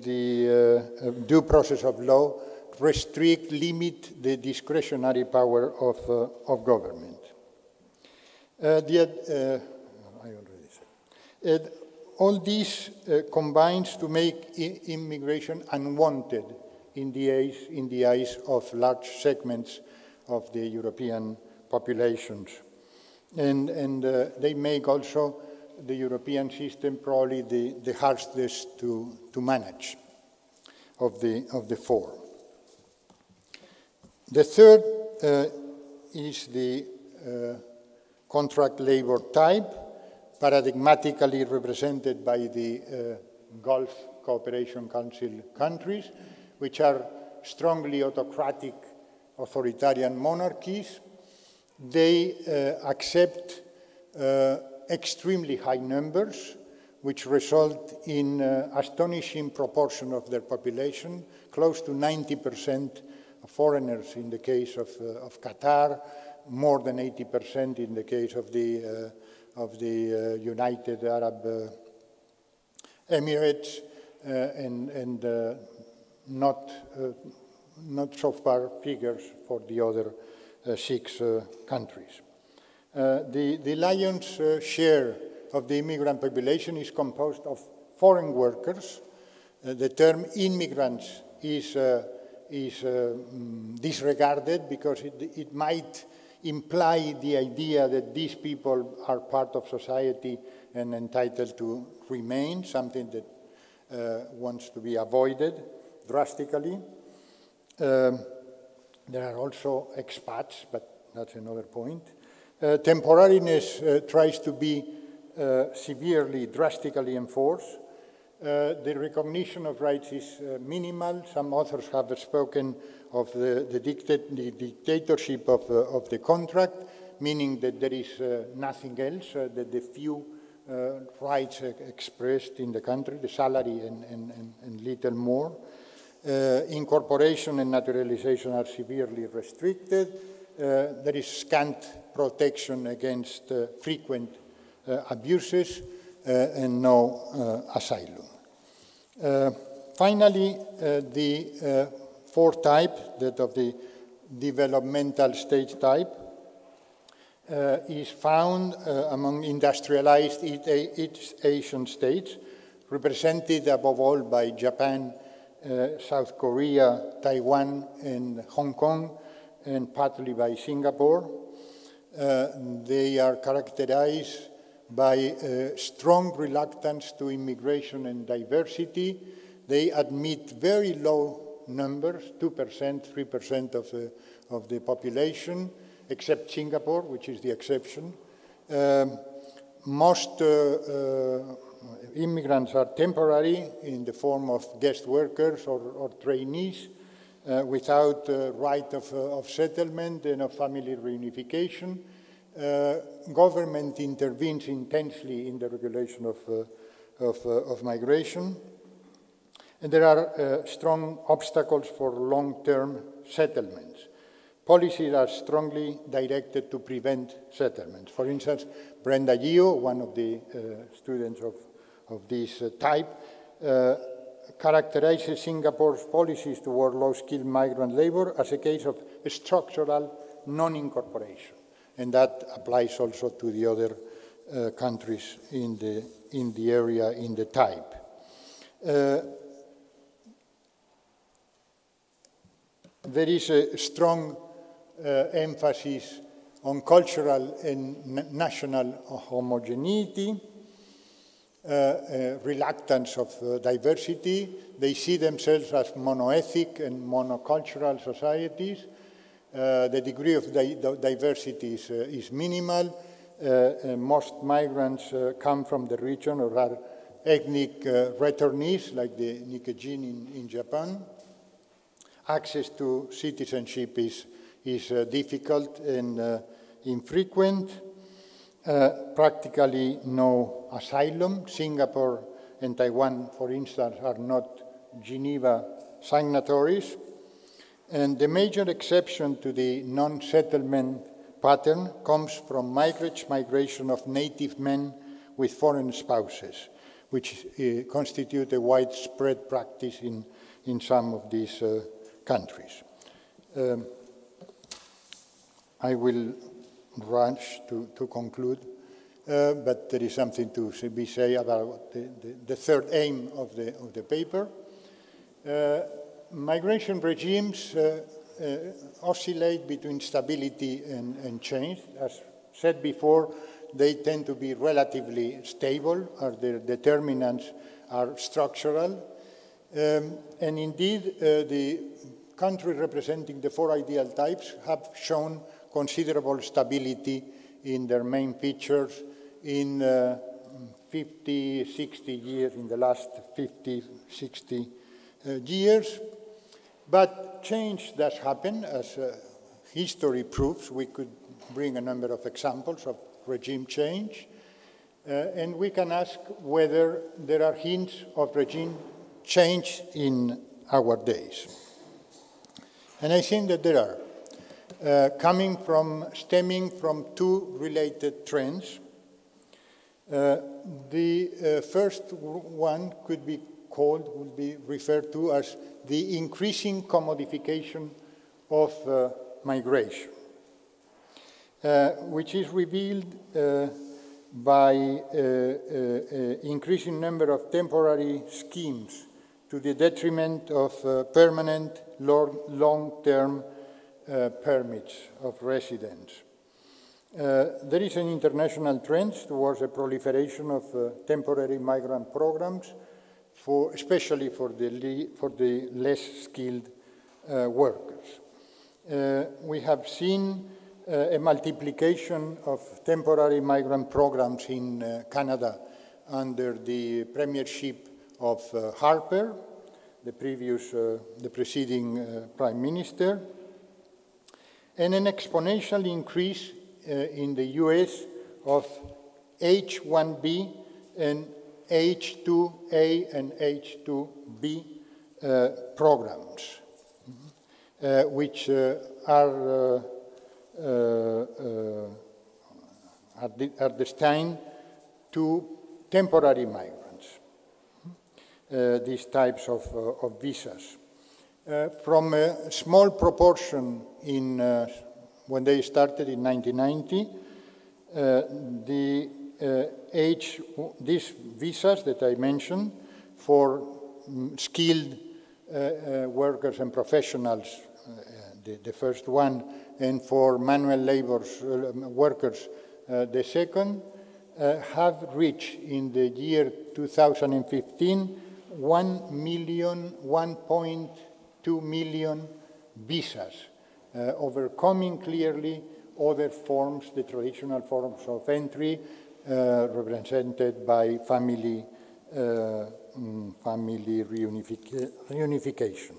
the due process of law limit the discretionary power of government. All this combines to make immigration unwanted in the eyes of large segments of the European populations. And they make also the European system probably the hardest to manage of the four. The third is the contract labor type, paradigmatically represented by the Gulf Cooperation Council countries, which are strongly autocratic, authoritarian monarchies. They accept extremely high numbers, which result in astonishing proportion of their population, close to 90% foreigners in the case of Qatar, more than 80% in the case of the United Arab Emirates, and not so far figures for the other 6 countries. The lion's share of the immigrant population is composed of foreign workers. The term immigrants is disregarded because it might imply the idea that these people are part of society and entitled to remain, something that wants to be avoided drastically. There are also expats, but that's another point. Temporariness tries to be severely, drastically enforced. The recognition of rights is minimal. Some authors have spoken of the dictatorship of the contract, meaning that there is nothing else, that the few rights expressed in the country, the salary and little more. Incorporation and naturalization are severely restricted. There is scant protection against frequent abuses and no asylum. Finally, the fourth type, that of the developmental stage type, is found among industrialized East Asian states, represented above all by Japan, South Korea, Taiwan, and Hong Kong, and partly by Singapore. They are characterized by strong reluctance to immigration and diversity. They admit very low numbers, 2%, 3% of the population, except Singapore, which is the exception. Most immigrants are temporary in the form of guest workers or trainees without right of settlement and of family reunification. Government intervenes intensely in the regulation of migration. And there are strong obstacles for long-term settlements. Policies are strongly directed to prevent settlements. For instance, Brenda Gio, one of the students of this type, characterizes Singapore's policies toward low-skilled migrant labor as a case of structural non-incorporation. And that applies also to the other countries in the area, in the type. There is a strong emphasis on cultural and national homogeneity, reluctance of diversity. They see themselves as monoethnic and monocultural societies. The degree of diversity is minimal. Most migrants come from the region or are ethnic returnees, like the Nikkei in Japan. Access to citizenship is is difficult and infrequent. Practically no asylum. Singapore and Taiwan, for instance, are not Geneva signatories. And the major exception to the non-settlement pattern comes from migration of native men with foreign spouses, which constitute a widespread practice in some of these countries. I will rush to conclude, but there is something to be said about the third aim of the paper. Migration regimes oscillate between stability and change. As said before, they tend to be relatively stable, or their determinants are structural. And indeed, the countries representing the four ideal types have shown considerable stability in their main features in 50, 60 years, in the last 50, 60 years. But change does happen, as history proves. We could bring a number of examples of regime change. And we can ask whether there are hints of regime change in our days. And I think that there are. Stemming from two related trends. The first one would be referred to as the increasing commodification of migration, which is revealed by increasing number of temporary schemes to the detriment of permanent long-term permits of residence. There is an international trend towards a proliferation of temporary migrant programs, especially for the less skilled workers. We have seen a multiplication of temporary migrant programs in Canada under the premiership of Harper, the preceding Prime Minister, and an exponential increase in the US of H-1B and H-2A and H-2B programs, which are destined to temporary migrants, these types of visas. From a small proportion when they started in 1990, these visas that I mentioned for skilled workers and professionals, the first one, and for manual labor workers, the second, have reached in the year 2015 1.2 million visas, overcoming clearly other forms, the traditional forms of entry represented by family reunification.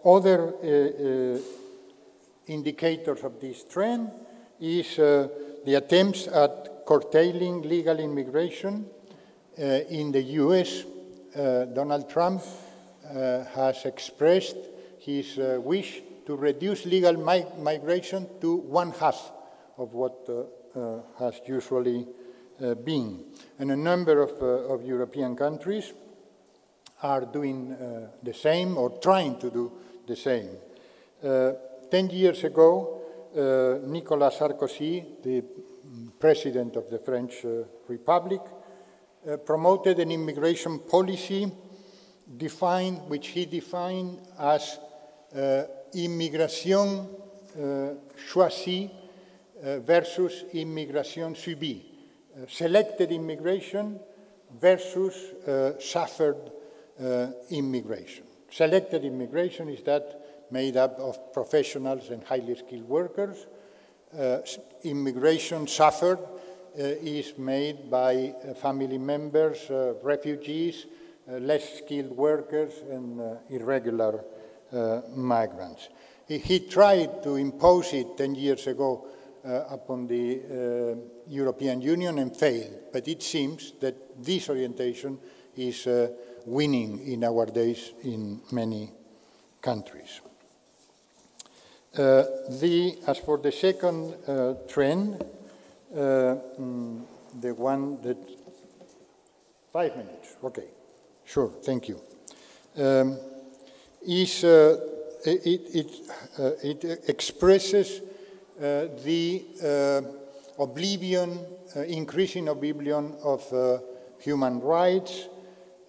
Other indicators of this trend is the attempts at curtailing legal immigration. In the US, Donald Trump has expressed his wish to reduce legal migration to 1/2 of what has usually been. And a number of European countries are doing the same or trying to do the same. 10 years ago, Nicolas Sarkozy, the president of the French Republic, promoted an immigration policy which he defined as immigration choisie versus immigration subie, selected immigration versus suffered immigration. Selected immigration is that made up of professionals and highly skilled workers. Immigration suffered is made by family members, refugees, less skilled workers, and irregular migrants. He tried to impose it 10 years ago upon the European Union and failed, but it seems that this orientation is winning in our days in many countries. As for the second trend, the one that, 5 minutes, okay, sure, thank you, it expresses the increasing oblivion of human rights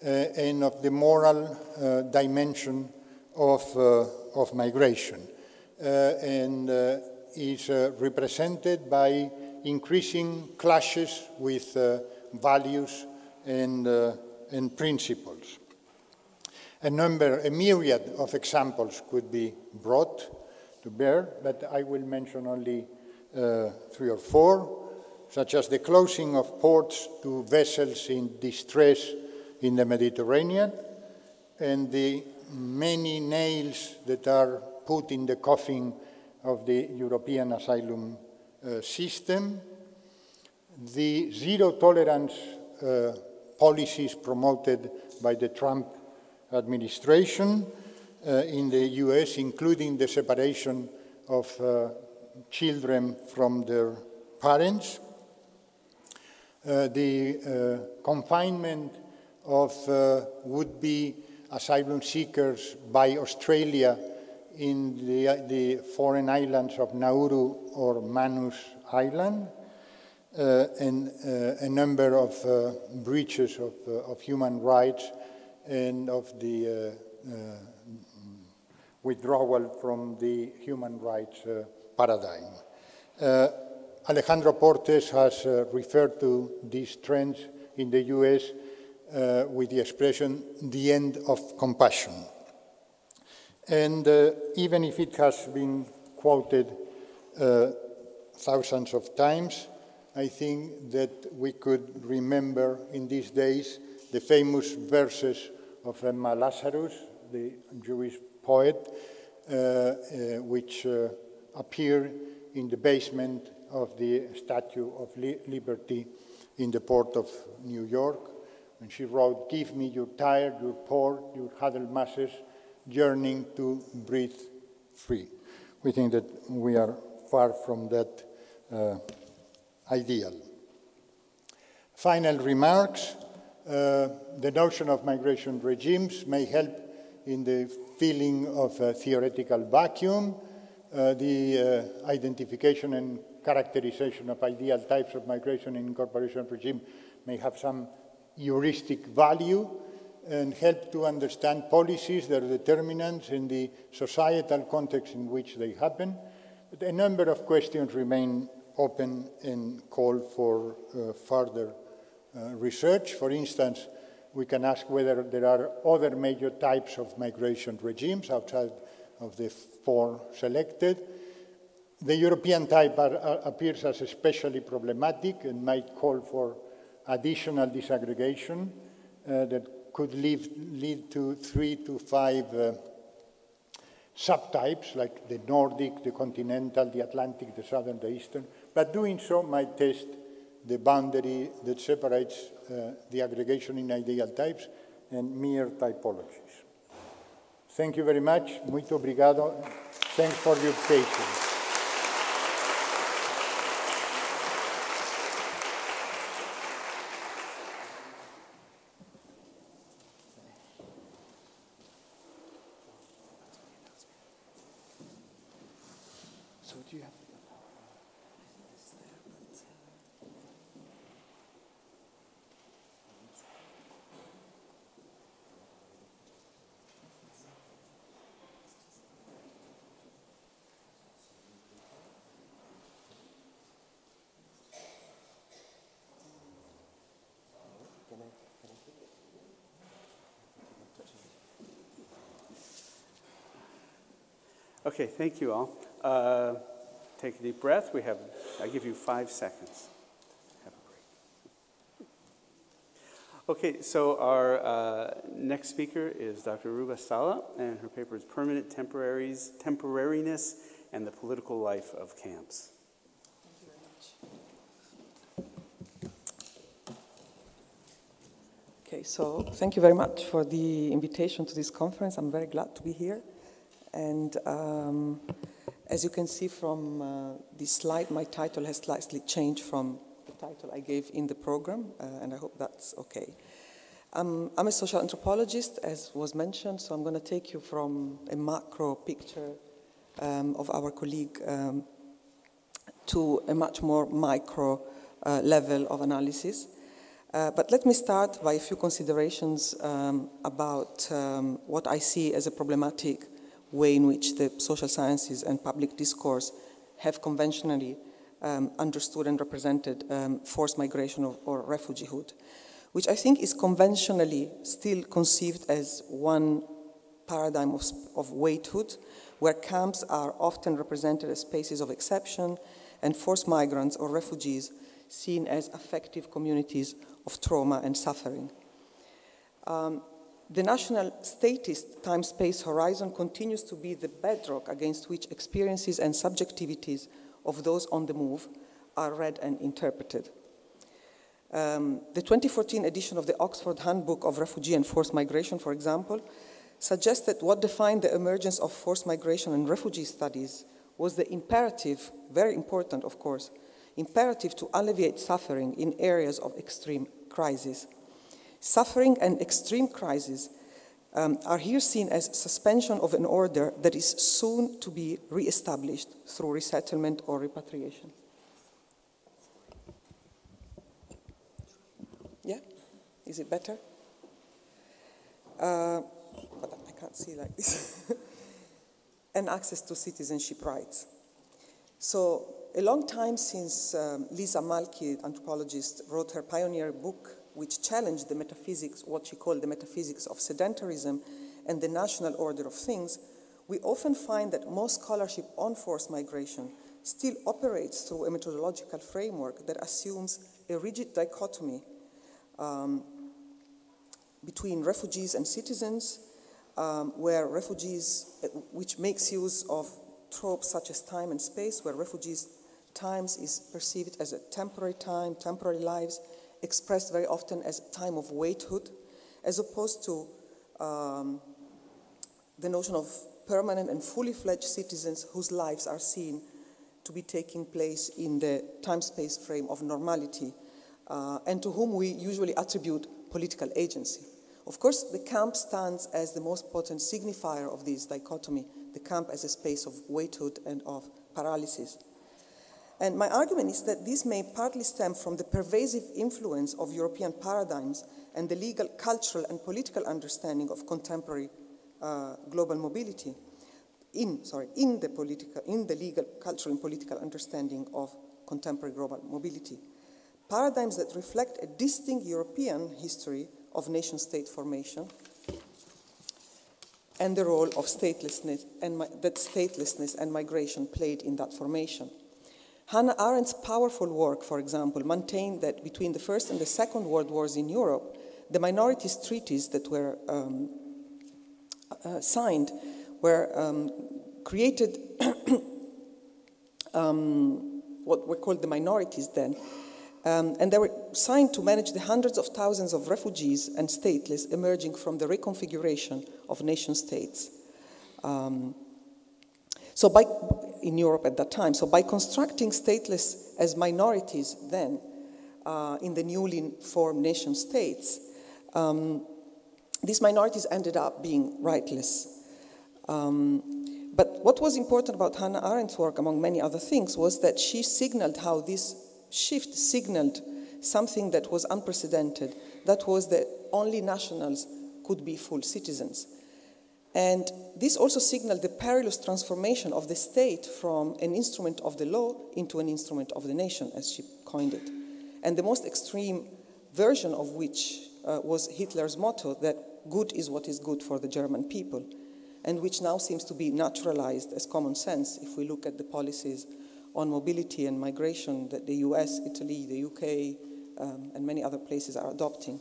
and of the moral dimension of migration, and is represented by increasing clashes with values and principles. A myriad of examples could be brought to bear, but I will mention only 3 or 4, such as the closing of ports to vessels in distress in the Mediterranean, and the many nails that are put in the coffin of the European asylum system, the zero-tolerance policies promoted by the Trump administration in the US, including the separation of children from their parents, the confinement of would-be asylum seekers by Australia in the foreign islands of Nauru or Manus Island, and a number of breaches of human rights and of the withdrawal from the human rights paradigm. Alejandro Portes has referred to these trends in the US with the expression, the end of compassion. And even if it has been quoted thousands of times, I think that we could remember in these days the famous verses of Emma Lazarus, the Jewish poet, which appear in the basement of the Statue of Liberty in the port of New York, when she wrote, "Give me your tired, your poor, your huddled masses, yearning to breathe free." We think that we are far from that ideal. Final remarks. The notion of migration regimes may help in the filling of a theoretical vacuum. The identification and characterization of ideal types of migration and incorporation regime may have some heuristic value and help to understand policies, their determinants, and the societal context in which they happen. But a number of questions remain open and call for further research. For instance, we can ask whether there are other major types of migration regimes outside of the 4 selected. The European type appears as especially problematic and might call for additional disaggregation that could lead to 3 to 5 subtypes, like the Nordic, the continental, the Atlantic, the southern, the eastern, but doing so might test the boundary that separates the aggregation in ideal types and mere typologies. Thank you very much. Muito obrigado. Thanks for your patience. So do you have... Okay, thank you all. Take a deep breath. I give you 5 seconds. Have a Okay, so our next speaker is Dr. Ruba Sala, and her paper is Permanent Temporariness and the Political Life of Camps. Okay, so thank you very much for the invitation to this conference. I'm very glad to be here. And as you can see from this slide, my title has slightly changed from the title I gave in the program, and I hope that's okay. I'm a social anthropologist, as was mentioned, so I'm going to take you from a macro picture of our colleague to a much more micro level of analysis. But let me start by a few considerations about what I see as a problematic way in which the social sciences and public discourse have conventionally understood and represented forced migration or refugeehood, which I think is conventionally still conceived as one paradigm of waithood, where camps are often represented as spaces of exception and forced migrants or refugees seen as affective communities of trauma and suffering. The national statist time-space horizon continues to be the bedrock against which experiences and subjectivities of those on the move are read and interpreted. The 2014 edition of the Oxford Handbook of Refugee and Forced Migration, for example, suggested what defined the emergence of forced migration and refugee studies was the imperative, very important of course, imperative to alleviate suffering in areas of extreme crisis. Suffering and extreme crisis are here seen as suspension of an order that is soon to be re-established through resettlement or repatriation. Yeah? Is it better? But I can't see like this. And access to citizenship rights. So, a long time since Lisa Malki, anthropologist, wrote her pioneer book, which challenged the metaphysics, what she called the metaphysics of sedentarism and the national order of things, we often find that most scholarship on forced migration still operates through a methodological framework that assumes a rigid dichotomy between refugees and citizens, where refugees, which makes use of tropes such as time and space, where refugees' times is perceived as a temporary time, temporary lives, expressed very often as a time of waithood, as opposed to the notion of permanent and fully fledged citizens whose lives are seen to be taking place in the time-space frame of normality, and to whom we usually attribute political agency. Of course, the camp stands as the most potent signifier of this dichotomy, the camp as a space of waithood and of paralysis. And my argument is that this may partly stem from the pervasive influence of European paradigms and the legal, cultural, and political understanding of contemporary global mobility in the legal, cultural, and political understanding of contemporary global mobility. Paradigms that reflect a distinct European history of nation-state formation and the role of statelessness and migration played in that formation. Hannah Arendt's powerful work, for example, maintained that between the First and the Second World Wars in Europe, the minorities treaties that were signed were created what were called the minorities then, and they were signed to manage the hundreds of thousands of refugees and stateless emerging from the reconfiguration of nation states. In Europe at that time. So by constructing stateless as minorities then in the newly formed nation states, these minorities ended up being rightless. But what was important about Hannah Arendt's work, among many other things, was that she signaled how this shift signaled something that was unprecedented. That was that only nationals could be full citizens. And this also signaled the perilous transformation of the state from an instrument of the law into an instrument of the nation, as she coined it. And the most extreme version of which was Hitler's motto that good is what is good for the German people, and which now seems to be naturalized as common sense if we look at the policies on mobility and migration that the US, Italy, the UK, and many other places are adopting.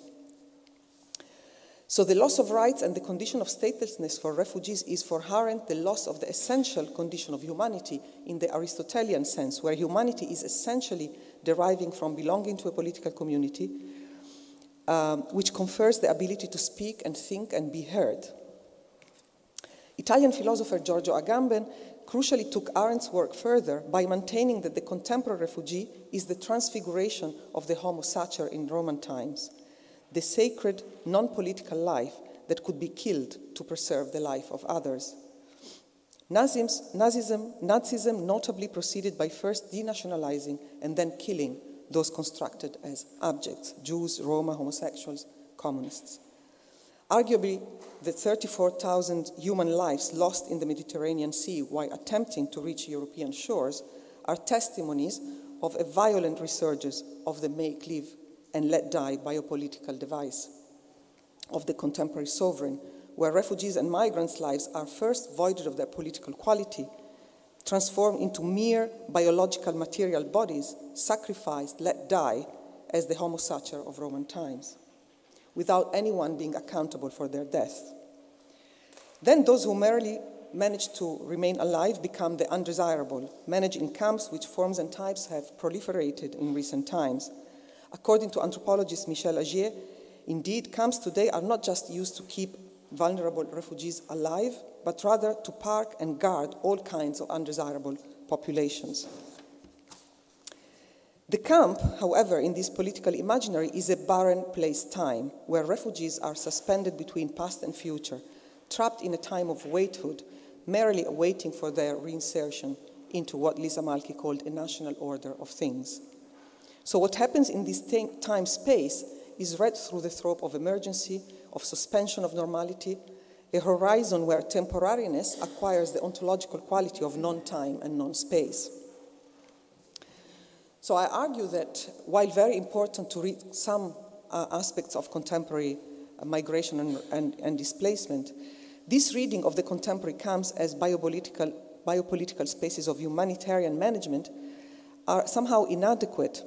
So the loss of rights and the condition of statelessness for refugees is for Arendt the loss of the essential condition of humanity in the Aristotelian sense, where humanity is essentially deriving from belonging to a political community, which confers the ability to speak and think and be heard. Italian philosopher Giorgio Agamben crucially took Arendt's work further by maintaining that the contemporary refugee is the transfiguration of the homo sacer in Roman times, the sacred, non-political life that could be killed to preserve the life of others. Nazism notably proceeded by first denationalizing and then killing those constructed as abjects, Jews, Roma, homosexuals, communists. Arguably, the 34,000 human lives lost in the Mediterranean Sea while attempting to reach European shores are testimonies of a violent resurgence of the make, live, and let die biopolitical device of the contemporary sovereign, where refugees and migrants' lives are first voided of their political quality, transformed into mere biological material bodies, sacrificed, let die, as the homo sacer of Roman times, without anyone being accountable for their death. Then those who merely manage to remain alive become the undesirable, managed in camps which forms and types have proliferated in recent times. According to anthropologist Michel Agier, indeed, camps today are not just used to keep vulnerable refugees alive, but rather to park and guard all kinds of undesirable populations. The camp, however, in this political imaginary is a barren place-time, where refugees are suspended between past and future, trapped in a time of waithood, merely awaiting for their reinsertion into what Lisa Malki called a national order of things. So what happens in this time-space is read through the trope of emergency, of suspension of normality, a horizon where temporariness acquires the ontological quality of non-time and non-space. So I argue that while very important to read some aspects of contemporary migration and displacement, this reading of the contemporary camps as biopolitical spaces of humanitarian management are somehow inadequate.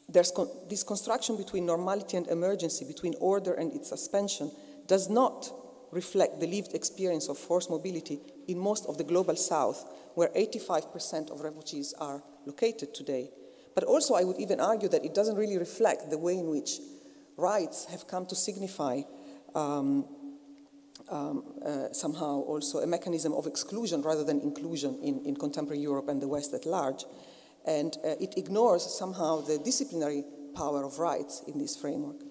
There's this construction between normality and emergency, between order and its suspension, does not reflect the lived experience of forced mobility in most of the global south, where 85% of refugees are located today. But also I would even argue that it doesn't really reflect the way in which rights have come to signify somehow also a mechanism of exclusion rather than inclusion in contemporary Europe and the West at large. And it ignores somehow the disciplinary power of rights in this framework.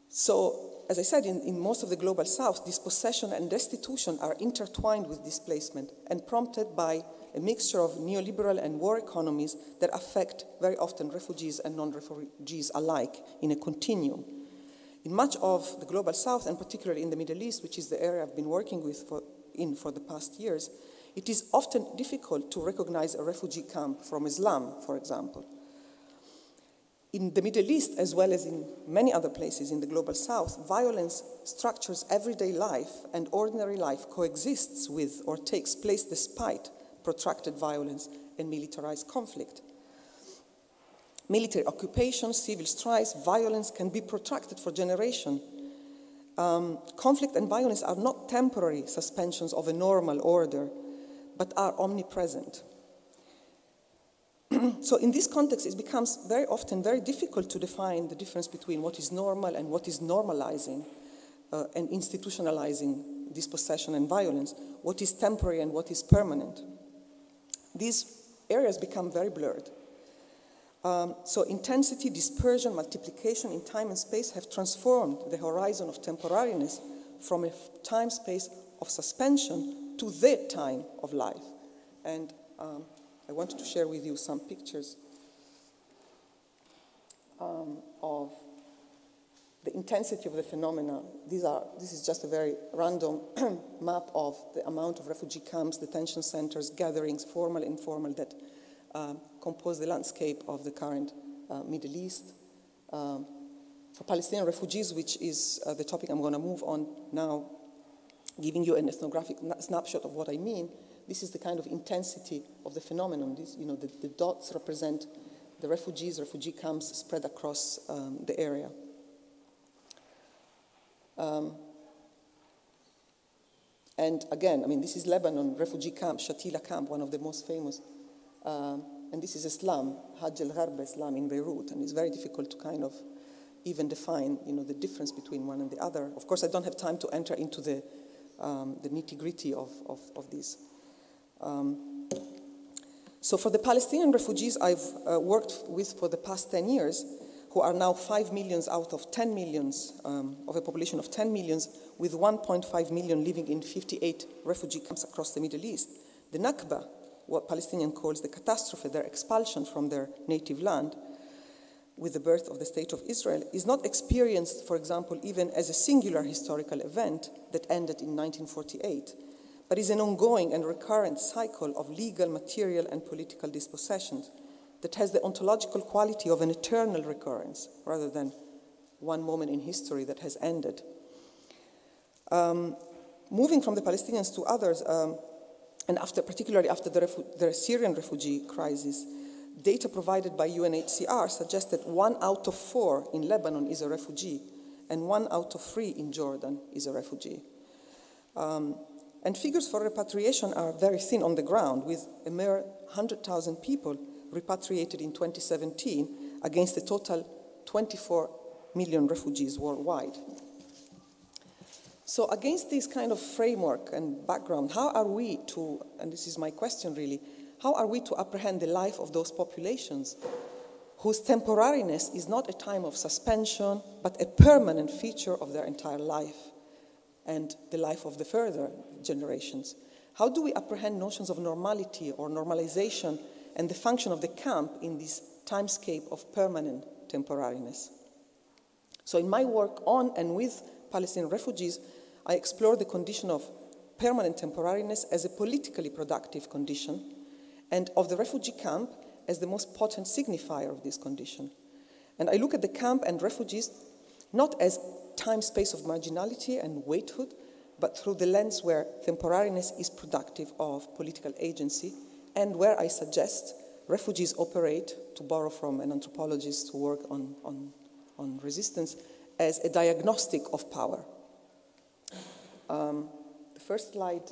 So, as I said, in most of the global south, dispossession and destitution are intertwined with displacement and prompted by a mixture of neoliberal and war economies that affect very often refugees and non-refugees alike in a continuum. In much of the global south, and particularly in the Middle East, which is the area I've been working for the past years, it is often difficult to recognize a refugee camp from Islam, for example. In the Middle East, as well as in many other places in the global south, violence structures everyday life, and ordinary life coexists with or takes place despite protracted violence and militarized conflict. Military occupation, civil strife, violence can be protracted for generations. Conflict and violence are not temporary suspensions of a normal order, but are omnipresent. So in this context, it becomes very often very difficult to define the difference between what is normal and what is normalizing and institutionalizing dispossession and violence, what is temporary and what is permanent. These areas become very blurred. So intensity, dispersion, multiplication in time and space have transformed the horizon of temporariness from a time-space of suspension to the time of life. And I wanted to share with you some pictures of the intensity of the phenomena. This is just a very random map of the amount of refugee camps, detention centers, gatherings, formal, informal, that compose the landscape of the current Middle East. For Palestinian refugees, which is the topic I'm going to move on now, giving you an ethnographic snapshot of what I mean, this is the kind of intensity of the phenomenon. The dots represent the refugee camps spread across the area. And again, I mean, this is Lebanon refugee camp, Shatila camp, one of the most famous. And this is a slum, Hajj al-Gharba slum in Beirut, and it's very difficult to kind of even define, the difference between one and the other. Of course, I don't have time to enter into the nitty-gritty of this. So for the Palestinian refugees I've worked with for the past 10 years, who are now 5 million out of 10 millions, of a population of 10 millions, with 1.5 million living in 58 refugee camps across the Middle East, the Nakba, what Palestinian calls the catastrophe, their expulsion from their native land, with the birth of the State of Israel, is not experienced, for example, even as a singular historical event that ended in 1948, but is an ongoing and recurrent cycle of legal, material, and political dispossessions that has the ontological quality of an eternal recurrence, rather than one moment in history that has ended. Moving from the Palestinians to others, and particularly after the Syrian refugee crisis, data provided by UNHCR suggests that 1 out of 4 in Lebanon is a refugee, and 1 out of 3 in Jordan is a refugee. And figures for repatriation are very thin on the ground, with a mere 100,000 people repatriated in 2017 against a total 24 million refugees worldwide. So against this kind of framework and background, how are we to, and this is my question really, how are we to apprehend the life of those populations whose temporariness is not a time of suspension, but a permanent feature of their entire life and the life of the further generations? How do we apprehend notions of normality or normalization and the function of the camp in this timescape of permanent temporariness? So in my work on and with Palestinian refugees, I explore the condition of permanent temporariness as a politically productive condition, and of the refugee camp as the most potent signifier of this condition. And I look at the camp and refugees not as time-space of marginality and waithood, but through the lens where temporariness is productive of political agency, and where I suggest refugees operate, to borrow from an anthropologist who worked on resistance, as a diagnostic of power. The first slide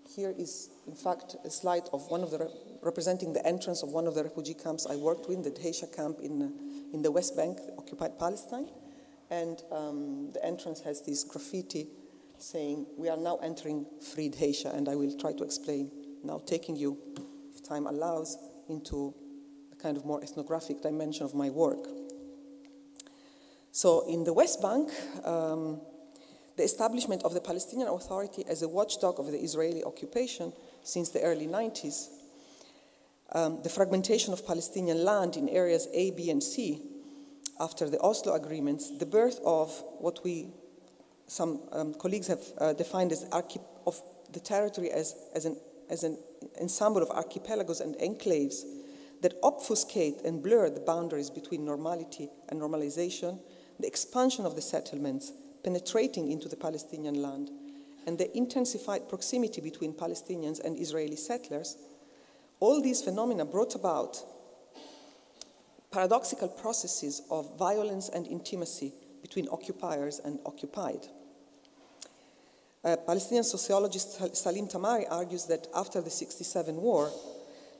here is, in fact, a slide of one of the representing the entrance of one of the refugee camps I worked with, the Dheisheh camp in the West Bank, occupied Palestine. And the entrance has this graffiti saying, "We are now entering free Dheisheh," and I will try to explain now, taking you, if time allows, into the kind of more ethnographic dimension of my work. So in the West Bank, the establishment of the Palestinian Authority as a watchdog of the Israeli occupation since the early 90s, the fragmentation of Palestinian land in areas A, B, and C after the Oslo agreements, the birth of what some colleagues have defined as of the territory as an ensemble of archipelagos and enclaves that obfuscate and blur the boundaries between normality and normalization, the expansion of the settlements penetrating into the Palestinian land, and the intensified proximity between Palestinians and Israeli settlers, all these phenomena brought about paradoxical processes of violence and intimacy between occupiers and occupied. Palestinian sociologist Salim Tamari argues that after the '67 war,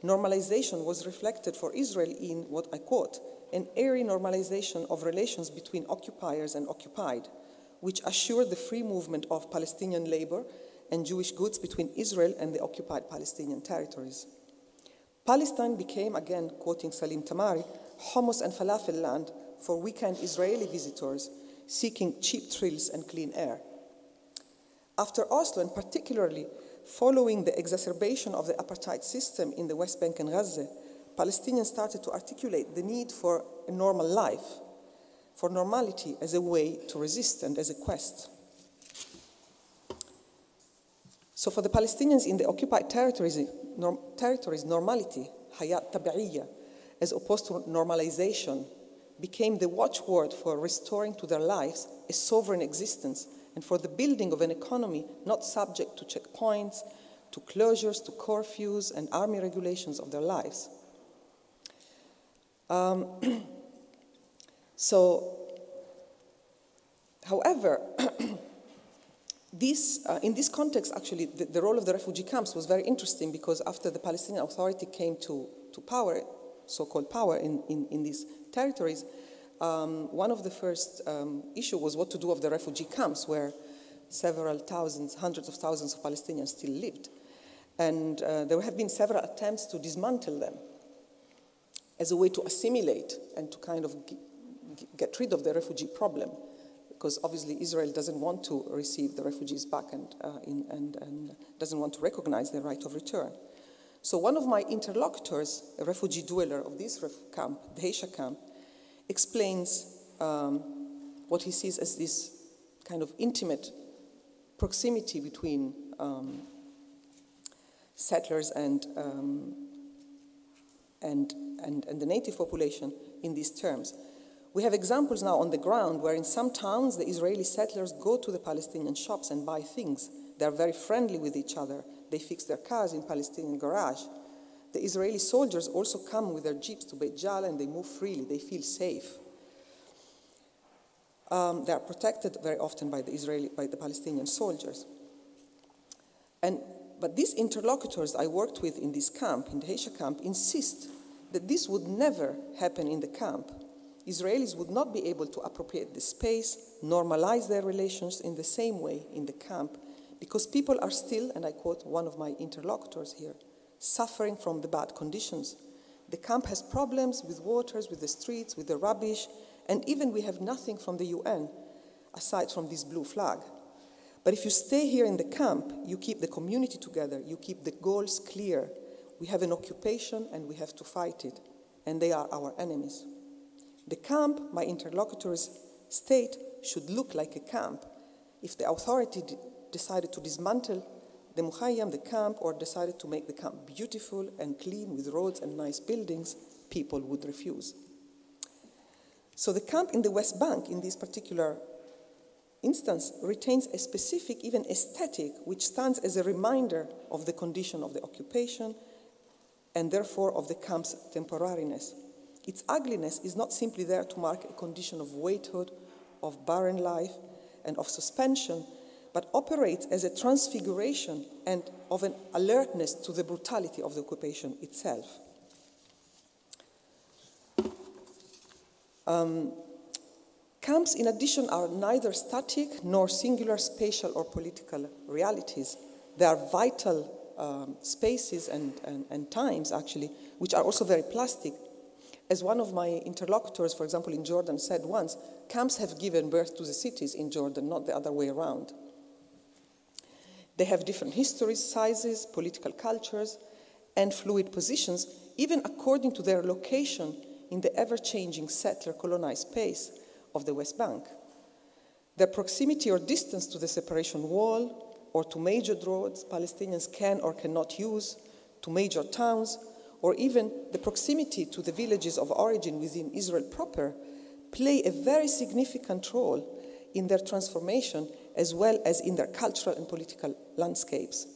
normalization was reflected for Israel in, what I quote, an airy normalization of relations between occupiers and occupied, which assured the free movement of Palestinian labor and Jewish goods between Israel and the occupied Palestinian territories. Palestine became, again quoting Salim Tamari, hummus and falafel land for weekend Israeli visitors seeking cheap thrills and clean air. After Oslo, and particularly following the exacerbation of the apartheid system in the West Bank and Gaza, Palestinians started to articulate the need for a normal life, for normality as a way to resist and as a quest. So for the Palestinians in the occupied territories, normality, hayat tabi'iyya, as opposed to normalization, became the watchword for restoring to their lives a sovereign existence and for the building of an economy not subject to checkpoints, to closures, to curfews, and army regulations of their lives. However, in this context, actually, the role of the refugee camps was very interesting because after the Palestinian Authority came to power, so-called power in these territories, one of the first issues was what to do of the refugee camps where several thousands, hundreds of thousands of Palestinians still lived. And there have been several attempts to dismantle them as a way to assimilate and to kind of get rid of the refugee problem, because obviously Israel doesn't want to receive the refugees back and doesn't want to recognize their right of return. So one of my interlocutors, a refugee dweller of this camp, the Heisha camp, explains what he sees as this kind of intimate proximity between settlers and the native population in these terms. We have examples now on the ground where in some towns the Israeli settlers go to the Palestinian shops and buy things. They are very friendly with each other. They fix their cars in Palestinian garage. The Israeli soldiers also come with their jeeps to Beit Jala and they move freely. They feel safe. They are protected very often by the Palestinian soldiers. But these interlocutors I worked with in this camp, in the Heisha camp, insist that this would never happen in the camp. Israelis would not be able to appropriate the space, normalize their relations in the same way in the camp, because people are still, and I quote one of my interlocutors here, suffering from the bad conditions. The camp has problems with waters, with the streets, with the rubbish, and even we have nothing from the UN aside from this blue flag. But if you stay here in the camp, you keep the community together, you keep the goals clear. We have an occupation and we have to fight it, and they are our enemies. The camp, my interlocutors state, should look like a camp. If the authority decided to dismantle the Mukhayyam, the camp, or decided to make the camp beautiful and clean with roads and nice buildings, people would refuse. So the camp in the West Bank, in this particular instance, retains a specific, even aesthetic, which stands as a reminder of the condition of the occupation and therefore of the camp's temporariness. Its ugliness is not simply there to mark a condition of waithood, of barren life, and of suspension, but operates as a transfiguration and of an alertness to the brutality of the occupation itself. Camps, in addition, are neither static nor singular spatial or political realities. They are vital spaces and times, actually, which are also very plastic. As one of my interlocutors, for example, in Jordan said once, camps have given birth to the cities in Jordan, not the other way around. They have different histories, sizes, political cultures, and fluid positions, even according to their location in the ever-changing settler-colonized space of the West Bank. Their proximity or distance to the separation wall or to major roads Palestinians can or cannot use, to major towns, or even the proximity to the villages of origin within Israel proper, play a very significant role in their transformation as well as in their cultural and political landscapes.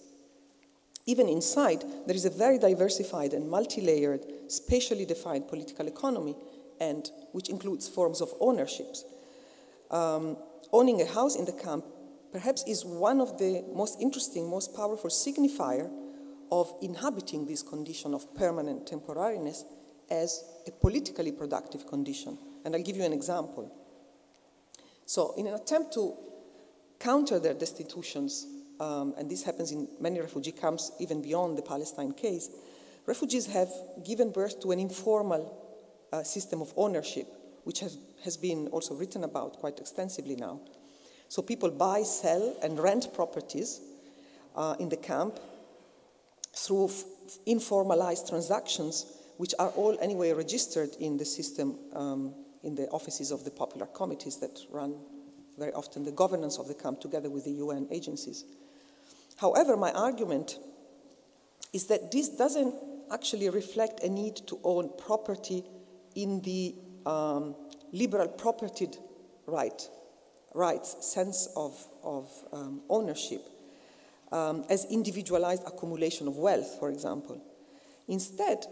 Even inside, there is a very diversified and multi-layered, spatially defined political economy, and which includes forms of ownerships. Owning a house in the camp perhaps is one of the most interesting, most powerful signifier of inhabiting this condition of permanent temporariness as a politically productive condition. And I'll give you an example. So in an attempt to counter their destitutions, and this happens in many refugee camps, even beyond the Palestine case, refugees have given birth to an informal system of ownership, which has been also written about quite extensively now. So people buy, sell, and rent properties in the camp through informalized transactions, which are all anyway registered in the system, in the offices of the popular committees that run very often the governance of the camp together with the UN agencies. However, my argument is that this doesn't actually reflect a need to own property in the liberal property rights sense of ownership, as individualized accumulation of wealth, for example. Instead,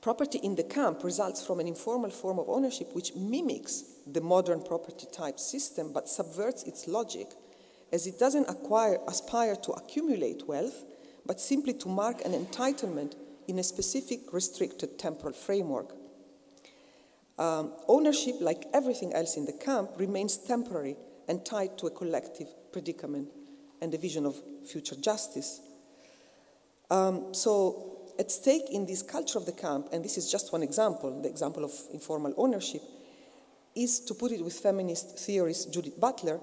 Property in the camp results from an informal form of ownership which mimics the modern property type system but subverts its logic, as it doesn't aspire to accumulate wealth, but simply to mark an entitlement in a specific restricted temporal framework. Ownership, like everything else in the camp, remains temporary and tied to a collective predicament and a vision of future justice. So at stake in this culture of the camp, and this is just one example, the example of informal ownership, is, to put it with feminist theorist Judith Butler,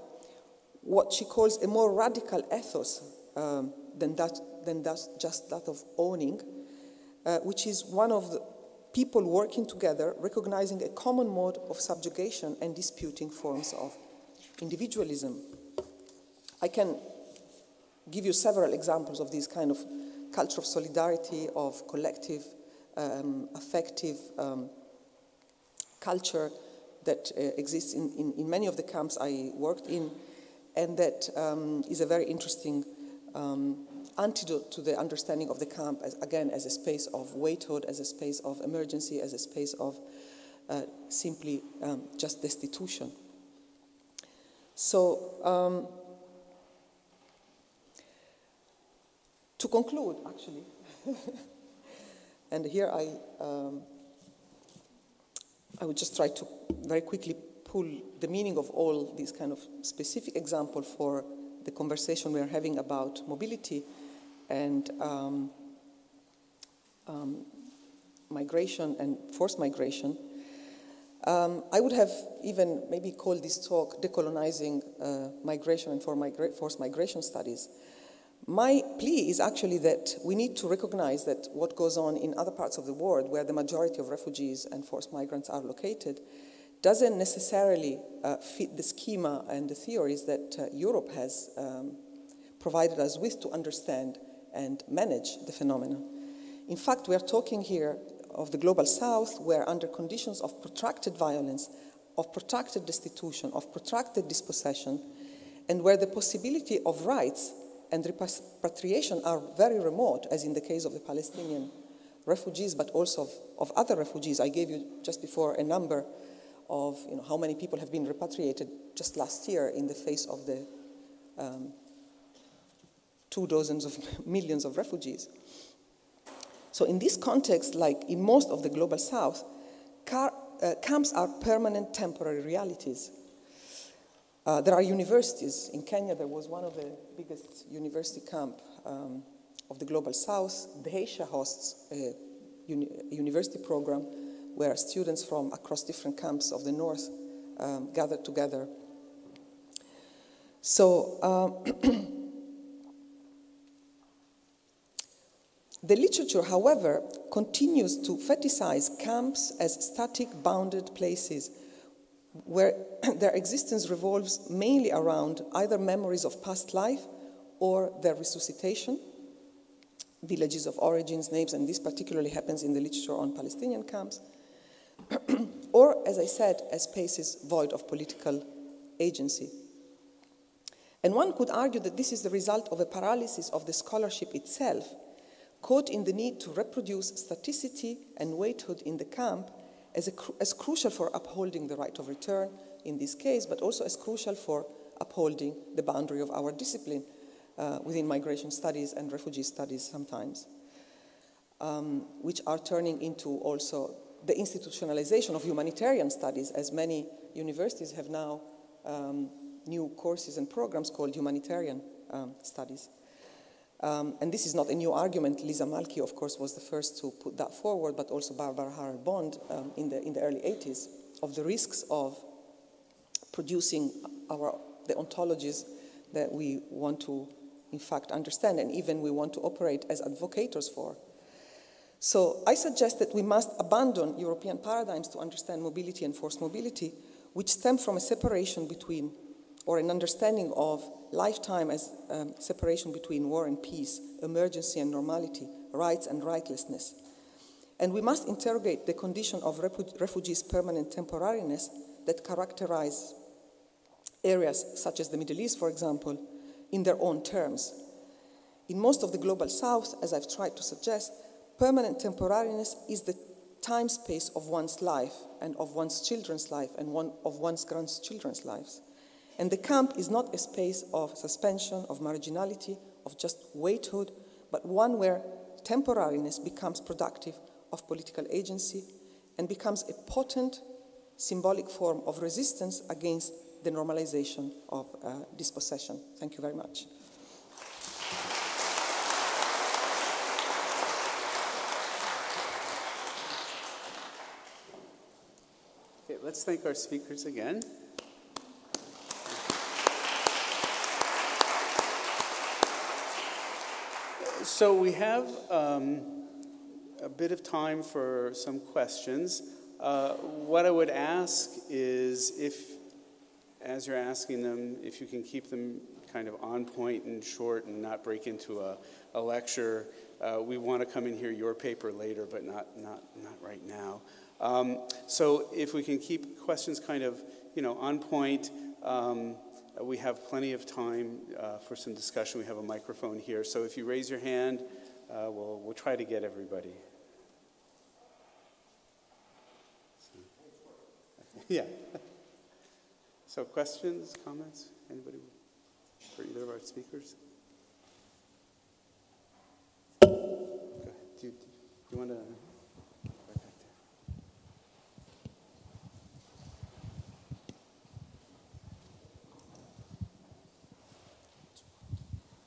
what she calls a more radical ethos than just that of owning, which is one of the people working together, recognizing a common mode of subjugation and disputing forms of individualism. I can give you several examples of this kind of culture of solidarity, of collective, affective culture that exists in many of the camps I worked in, and that is a very interesting antidote to the understanding of the camp, as, again, as a space of waithood, as a space of emergency, as a space of simply just destitution. So, to conclude, actually, and here I would just try to very quickly pull the meaning of all these kind of specific examples for the conversation we are having about mobility and migration and forced migration. I would have even maybe called this talk Decolonizing Migration and Forced Migration Studies. My plea is actually that we need to recognize that what goes on in other parts of the world where the majority of refugees and forced migrants are located doesn't necessarily fit the schema and the theories that Europe has provided us with to understand and manage the phenomenon. In fact, we are talking here of the global south, where under conditions of protracted violence, of protracted destitution, of protracted dispossession, and where the possibility of rights and repatriation are very remote, as in the case of the Palestinian refugees, but also of other refugees. I gave you just before a number of how many people have been repatriated just last year in the face of the 24 million of refugees. So in this context, like in most of the global south, camps are permanent temporary realities. There are universities. In Kenya, there was one of the biggest university camp of the global south. Dheisha hosts a university program where students from across different camps of the north gathered together. So the literature, however, continues to fetishize camps as static, bounded places where their existence revolves mainly around either memories of past life or their resuscitation, villages of origins, names, and this particularly happens in the literature on Palestinian camps, or, as I said, as spaces void of political agency. And one could argue that this is the result of a paralysis of the scholarship itself, caught in the need to reproduce staticity and waithood in the camp as crucial for upholding the right of return in this case, but also as crucial for upholding the boundary of our discipline within migration studies and refugee studies sometimes, which are turning into also the institutionalization of humanitarian studies, as many universities have now new courses and programs called humanitarian studies. And this is not a new argument. Lisa Malki, of course, was the first to put that forward, but also Barbara Harrell Bond in the early 80s, of the risks of producing the ontologies that we want to, in fact, understand, and even we want to operate as advocates for. So I suggest that we must abandon European paradigms to understand mobility and forced mobility, which stem from a separation between, or an understanding of lifetime as separation between war and peace, emergency and normality, rights and rightlessness. And we must interrogate the condition of refugees' permanent temporariness that characterize areas such as the Middle East, for example, in their own terms. In most of the global south, as I've tried to suggest, permanent temporariness is the time space of one's life and of one's children's life and of one's grandchildren's lives. And the camp is not a space of suspension, of marginality, of just waithood, but one where temporariness becomes productive of political agency and becomes a potent symbolic form of resistance against the normalization of dispossession. Thank you very much. Okay, let's thank our speakers again. So we have a bit of time for some questions. What I would ask is as you're asking them, if you can keep them kind of on point and short and not break into a lecture. We want to come and hear your paper later, but not right now. So if we can keep questions kind of, on point, we have plenty of time for some discussion. We have a microphone here. So if you raise your hand, we'll try to get everybody. Yeah. So questions, comments, anybody for either of our speakers? Go ahead. Do you want to? Right back there.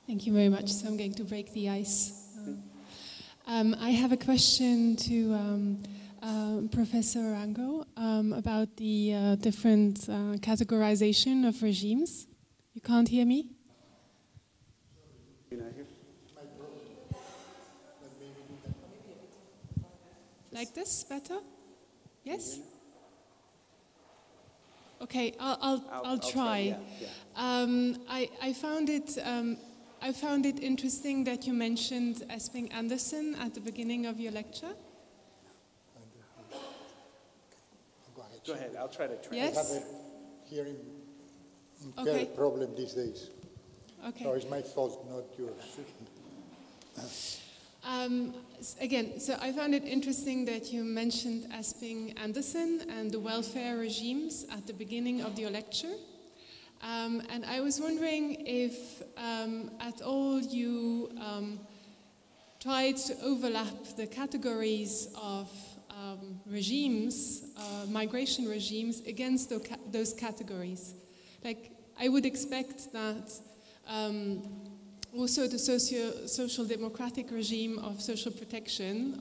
Thank you very much. So I'm going to break the ice. I have a question to Professor Arango about the different categorization of regimes. You can't hear me? You're not here? Like this, better? Yes? Okay, I'll try. Yeah. I found it interesting that you mentioned Esping Anderson at the beginning of your lecture. Go ahead, I'll try to try. Yes? I have a hearing impaired problem these days. Okay. So it's my fault, not yours. Again, so I found it interesting that you mentioned Esping Anderson and the welfare regimes at the beginning of your lecture. And I was wondering if at all you tried to overlap the categories of regimes, migration regimes, against those categories. Like, I would expect that also the social democratic regime of social protection,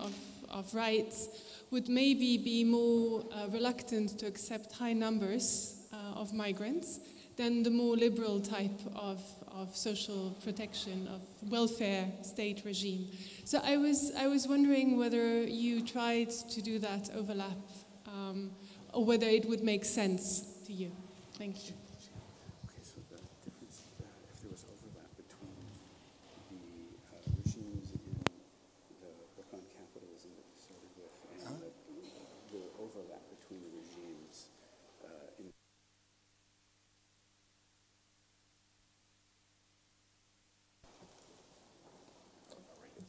of rights, would maybe be more reluctant to accept high numbers of migrants than the more liberal type of social protection, of welfare state regime. So I was wondering whether you tried to do that overlap, or whether it would make sense to you. Thank you. Okay, so the difference, if there was overlap between the regimes in the book on capitalism that we started with, and the overlap between the regimes in regimes overlap.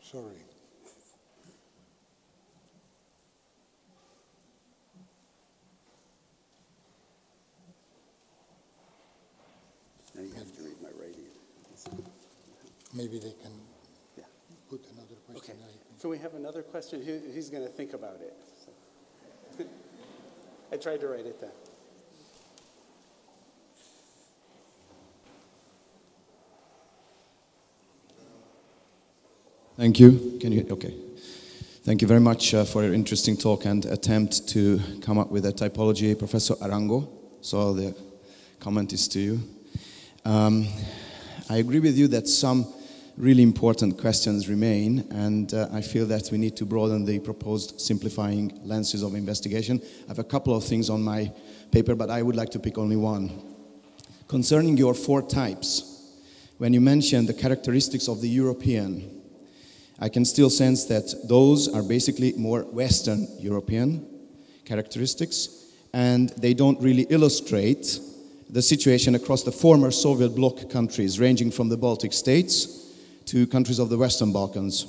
Sorry. Now you have to read my writing. Maybe they can Yeah. put another question. Okay. Can we have another question? He's going to think about it. So. I tried to write it down. Thank you. Can you? Okay. Thank you very much for your interesting talk and attempt to come up with a typology, Professor Arango. So the comment is to you. I agree with you that some really important questions remain, and I feel that we need to broaden the proposed simplifying lenses of investigation. I have a couple of things on my paper, but I would like to pick only one. Concerning your 4 types, when you mentioned the characteristics of the European, I can still sense that those are basically more Western European characteristics, and they don't really illustrate the situation across the former Soviet bloc countries, ranging from the Baltic states to countries of the Western Balkans.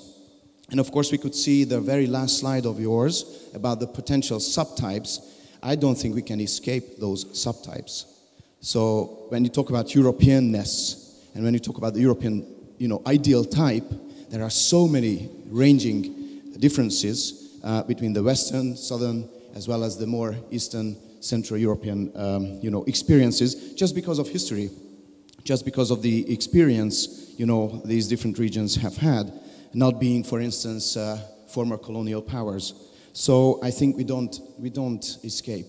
And of course, we could see the very last slide of yours about the potential subtypes. I don't think we can escape those subtypes. So when you talk about Europeanness, and when you talk about the European, ideal type, there are so many ranging differences between the Western, Southern, as well as the more Eastern, Central European, experiences, just because of history, just because of the experience, these different regions have had, not being, for instance, former colonial powers. So I think we don't escape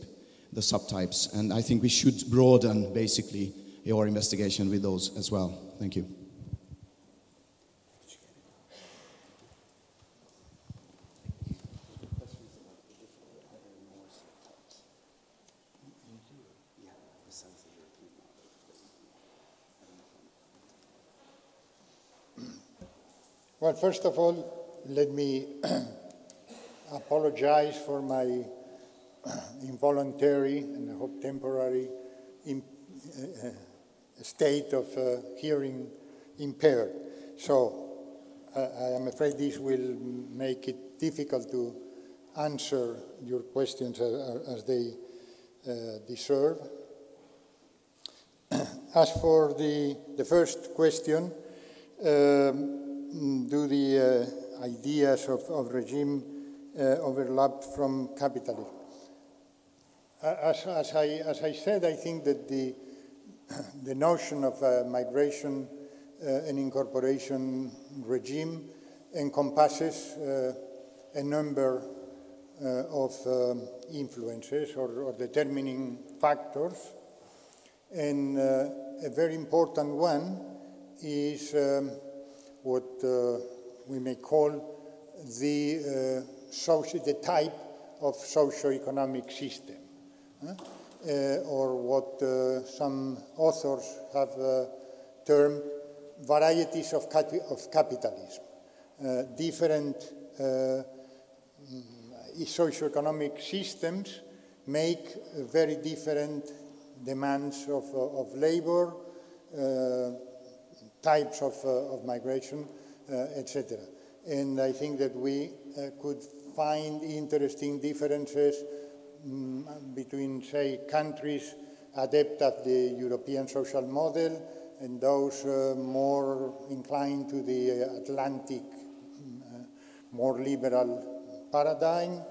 the subtypes, and I think we should broaden, basically, your investigation with those as well. Thank you. Well, first of all, let me apologize for my involuntary and I hope temporary state of hearing impaired. So I am afraid this will make it difficult to answer your questions as they deserve. As for the first question, do the ideas of regime overlap from capitalism? As I said, I think that the notion of migration and incorporation regime encompasses a number of influences or determining factors, and a very important one is what we may call the type of socio-economic system, or what some authors have termed varieties of capitalism. Different socio-economic systems make very different demands of labor, types of migration, etc. And I think that we could find interesting differences between, say, countries adept at the European social model and those more inclined to the Atlantic, more liberal paradigm,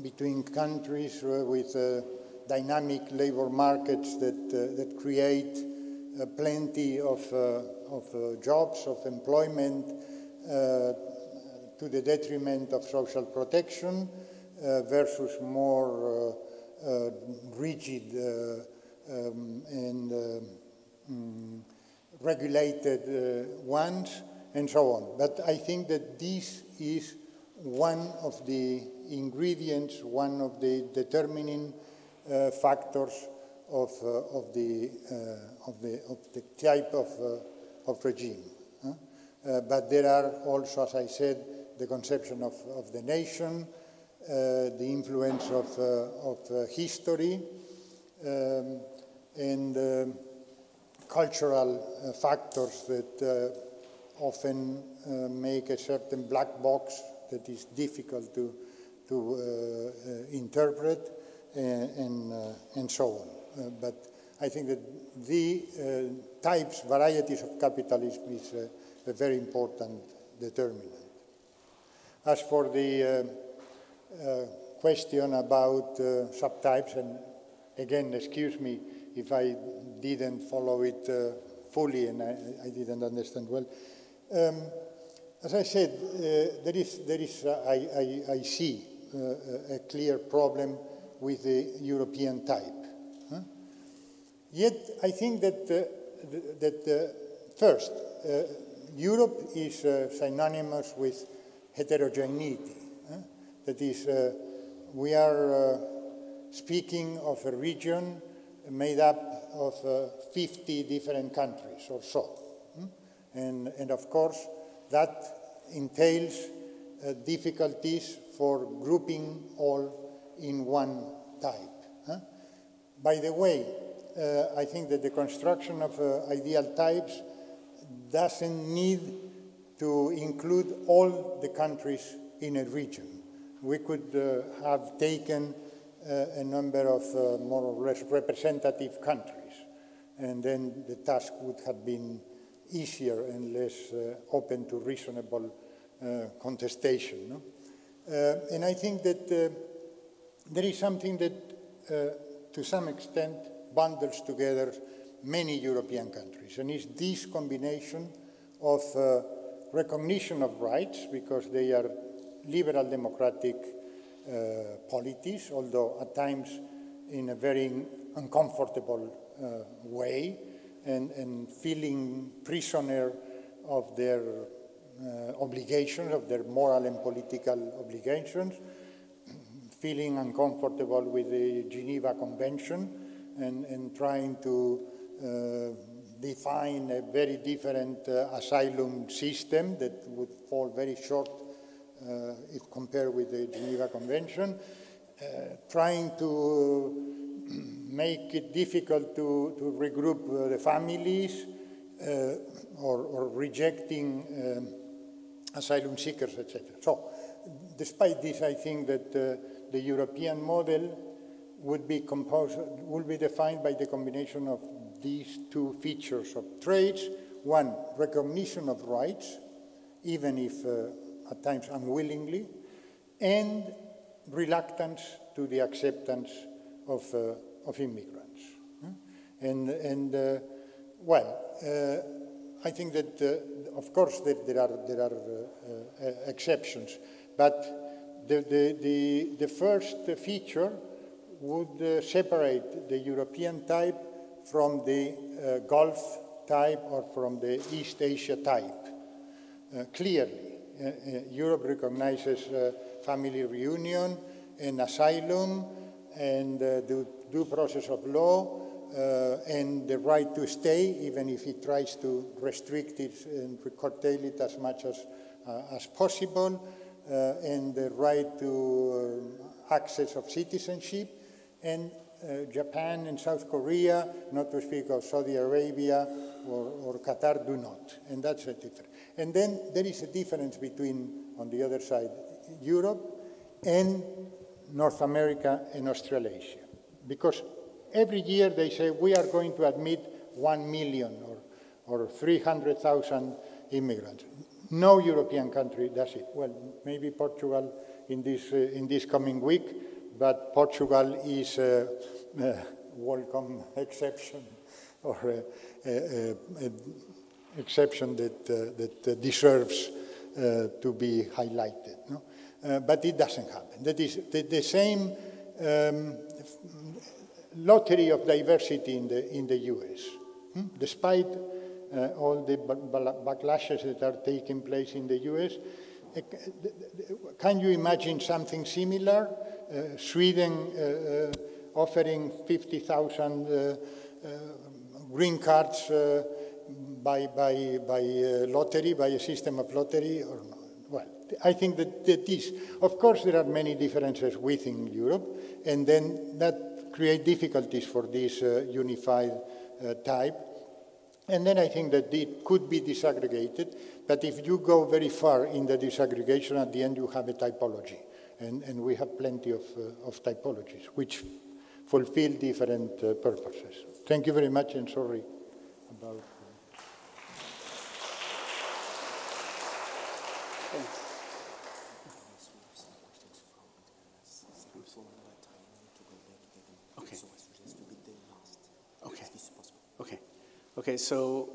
between countries with dynamic labor markets that create plenty of jobs, of employment, to the detriment of social protection, versus more rigid and regulated ones, and so on. But I think that this is one of the ingredients, one of the determining factors of the type of regime. But there are also, as I said, the conception of the nation, the influence of history, and cultural factors that often make a certain black box that is difficult to interpret, and so on. But I think that the varieties of capitalism is a very important determinant. As for the question about subtypes, and again, excuse me if I didn't follow it fully and I didn't understand well. As I said, I see a clear problem with the European type. Yet I think that first, Europe is synonymous with heterogeneity. That is, we are speaking of a region made up of 50 different countries or so. And of course, that entails difficulties for grouping all in one type. Huh? By the way, I think that the construction of ideal types doesn't need to include all the countries in a region. We could have taken a number of more or less representative countries, and then the task would have been easier and less open to reasonable contestation. No? And I think that there is something that, to some extent, bundles together many European countries, and it's this combination of recognition of rights, because they are liberal democratic polities, although at times in a very uncomfortable way, and feeling prisoner of their obligations, of their moral and political obligations, feeling uncomfortable with the Geneva Convention, and trying to define a very different asylum system that would fall very short if compared with the Geneva Convention, trying to make it difficult to regroup the families, or rejecting asylum seekers, etc. So, despite this, I think that the European model would be defined by the combination of these two features of traits. One, recognition of rights, even if at times unwillingly, and reluctance to the acceptance of immigrants. I think that, of course, there are exceptions, but the first feature would separate the European type from the Gulf type or from the East Asia type. Clearly, Europe recognizes family reunion and asylum and the due process of law and the right to stay, even if it tries to restrict it and curtail it as much as possible, and the right to access of citizenship, and Japan and South Korea, not to speak of Saudi Arabia or Qatar, do not, and that's a difference. And then there is a difference between, on the other side, Europe and North America and Australasia, because every year they say we are going to admit 1 million or 300,000 immigrants. No European country does it. Well, maybe Portugal in this coming week, but Portugal is a welcome exception, or an exception that deserves to be highlighted. No? But it doesn't happen. That is the same lottery of diversity in the US. Despite all the backlashes that are taking place in the US, can you imagine something similar? Sweden offering 50,000 green cards by lottery, by a system of lottery, or not? Well, I think that this, of course, there are many differences within Europe, and then that creates difficulties for this unified type. And then I think that it could be disaggregated, but if you go very far in the disaggregation, at the end you have a typology. And we have plenty of typologies, which fulfill different purposes. Thank you very much, and sorry about... Okay, so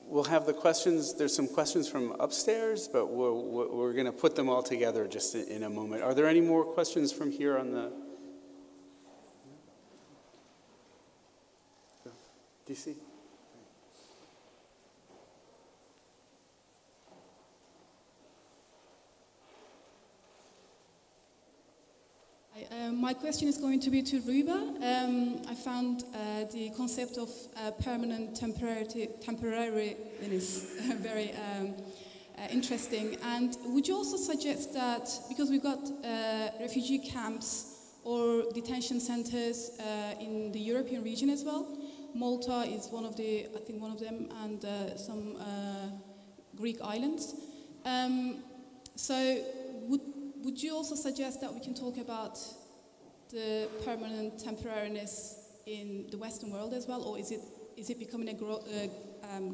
we'll have the questions. There's some questions from upstairs, but we're going to put them all together just in a moment. Are there any more questions from here on the... DC? My question is going to be to Ruba. I found the concept of permanent temporariness very interesting. And would you also suggest that, because we've got refugee camps or detention centers in the European region as well, Malta is one of them, and some Greek islands. So would you also suggest that we can talk about the permanent temporariness in the Western world as well, or is it becoming a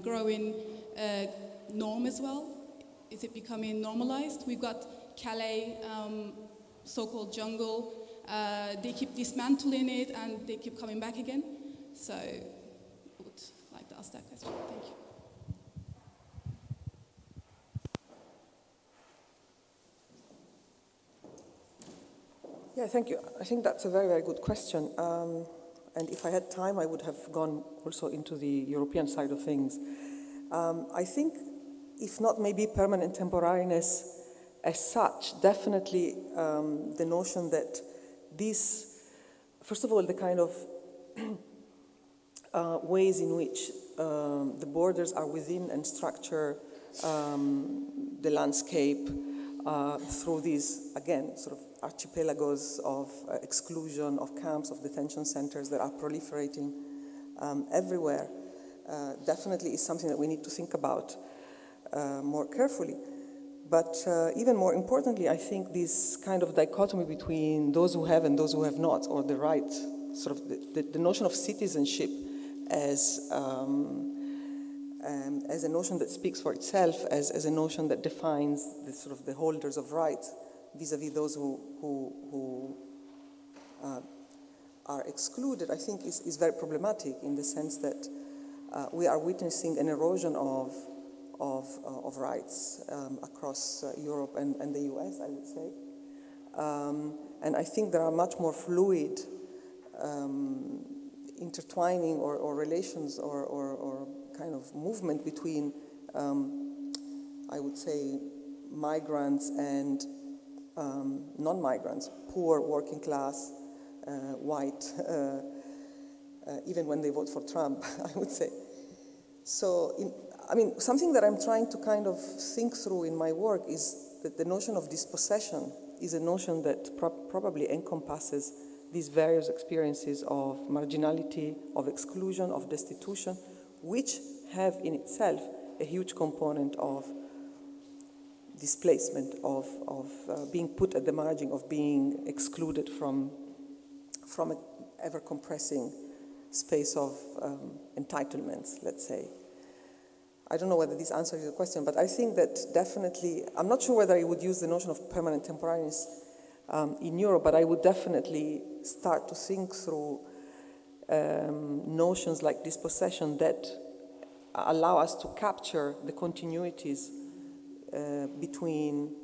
growing norm as well? Is it becoming normalized? We've got Calais, so-called jungle. They keep dismantling it and they keep coming back again. So I would like to ask that question. Thank you. Yeah, thank you. I think that's a very, very good question. And if I had time, I would have gone also into the European side of things. I think, if not maybe permanent temporariness as such, definitely the notion that this, first of all, the kind of ways in which the borders are within and structure the landscape through these, again, sort of archipelagos of exclusion, of camps, of detention centers that are proliferating everywhere, definitely is something that we need to think about more carefully. But even more importantly, I think this kind of dichotomy between those who have and those who have not, or the right, sort of the notion of citizenship as a notion that speaks for itself, as a notion that defines the sort of the holders of rights vis-a-vis those who are excluded, I think is very problematic in the sense that we are witnessing an erosion of rights across Europe and the US, I would say. And I think there are much more fluid intertwining or relations or kind of movement between, I would say, migrants and non-migrants, poor, working class, white, even when they vote for Trump, I would say. So, something that I'm trying to kind of think through in my work is that the notion of dispossession is a notion that probably encompasses these various experiences of marginality, of exclusion, of destitution, which have in itself a huge component of displacement, of being put at the margin, of being excluded from an ever-compressing space of entitlements, let's say. I don't know whether this answers your question, but I think that definitely, I'm not sure whether I would use the notion of permanent temporariness in Europe, but I would definitely start to think through notions like dispossession that allow us to capture the continuities between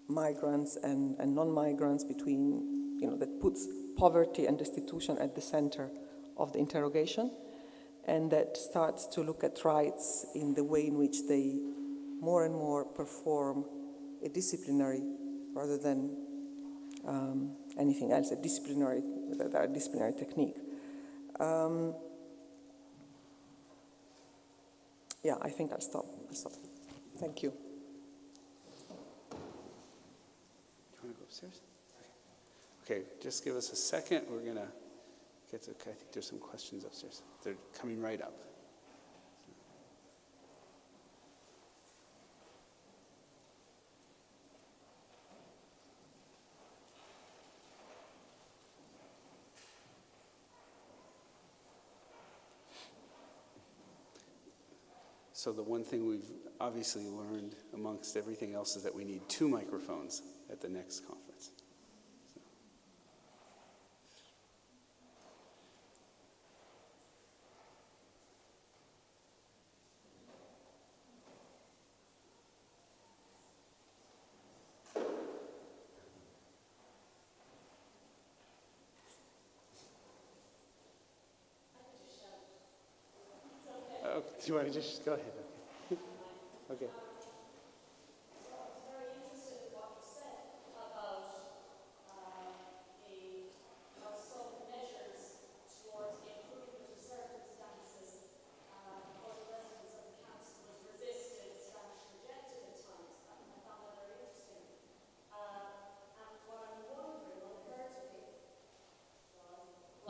migrants and non-migrants, between, that puts poverty and destitution at the center of the interrogation, and that starts to look at rights in the way in which they more and more perform a disciplinary rather than anything else, a disciplinary technique. Yeah, I think I'll stop. Thank you. Do you want to go upstairs? Okay, just give us a second. We're going to get to, I think there's some questions upstairs. They're coming right up. So the one thing we've obviously learned amongst everything else is that we need 2 microphones at the next conference. Do you want to just go ahead? Okay. Resistance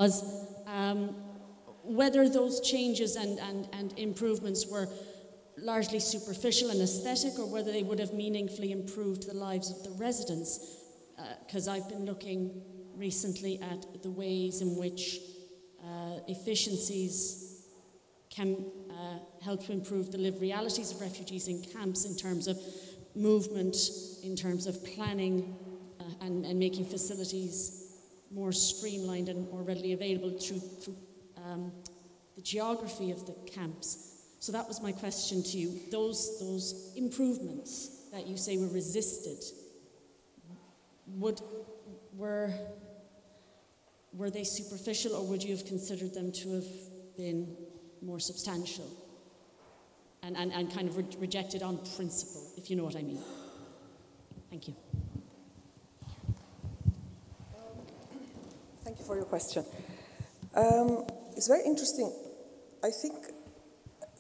was whether those changes and improvements were largely superficial and aesthetic, or whether they would have meaningfully improved the lives of the residents. Because I've been looking recently at the ways in which efficiencies can help to improve the lived realities of refugees in camps in terms of movement, in terms of planning and making facilities more streamlined and more readily available through the geography of the camps. So that was my question to you. Those improvements that you say were resisted, were they superficial, or would you have considered them to have been more substantial and kind of rejected on principle, if you know what I mean? Thank you. Thank you for your question. It's very interesting. I think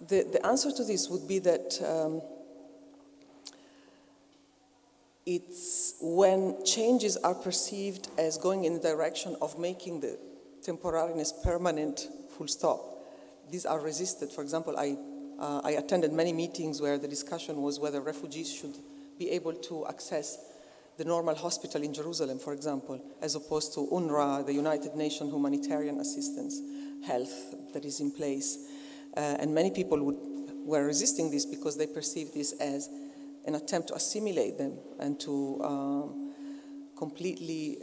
the answer to this would be that it's when changes are perceived as going in the direction of making the temporariness permanent, full stop. These are resisted. For example, I attended many meetings where the discussion was whether refugees should be able to access the normal hospital in Jerusalem, for example, as opposed to UNRWA, the United Nations Humanitarian Assistance Health that is in place. And many people were resisting this because they perceived this as an attempt to assimilate them and to completely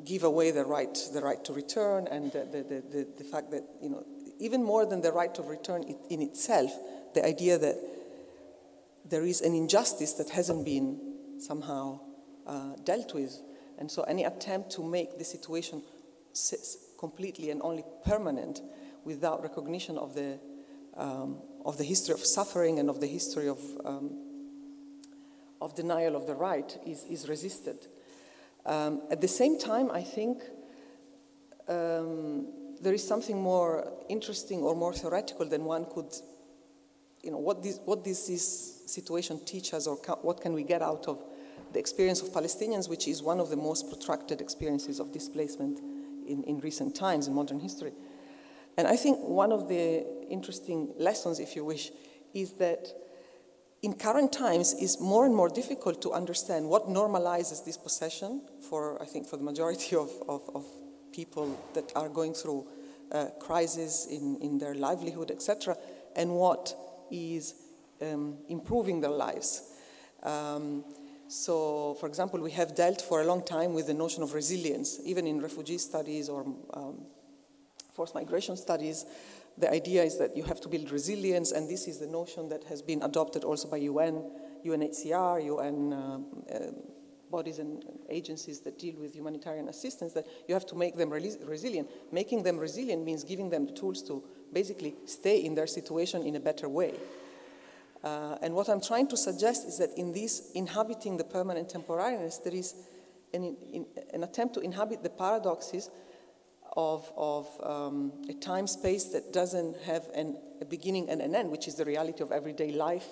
give away the right to return, and the fact that, you know, even more than the right of return in itself, the idea that there is an injustice that hasn't been somehow dealt with. And so any attempt to make the situation completely and only permanent without recognition of the history of suffering and of the history of denial of the right is resisted. At the same time, I think there is something more interesting or more theoretical than one could, you know, what this situation teach us, or what can we get out of the experience of Palestinians, which is one of the most protracted experiences of displacement in recent times, in modern history. And I think one of the interesting lessons, if you wish, is that in current times it's more and more difficult to understand what normalizes this possession for, I think, for the majority of people that are going through crisis in their livelihood, etc., and what is improving their lives. So, for example, we have dealt for a long time with the notion of resilience, even in refugee studies or forced migration studies. The idea is that you have to build resilience, and this is the notion that has been adopted also by UN, UNHCR, UN bodies and agencies that deal with humanitarian assistance, that you have to make them resilient. Making them resilient means giving them the tools to basically stay in their situation in a better way. And what I'm trying to suggest is that in this inhabiting the permanent temporariness, there is an attempt to inhabit the paradoxes of a time-space that doesn't have a beginning and an end, which is the reality of everyday life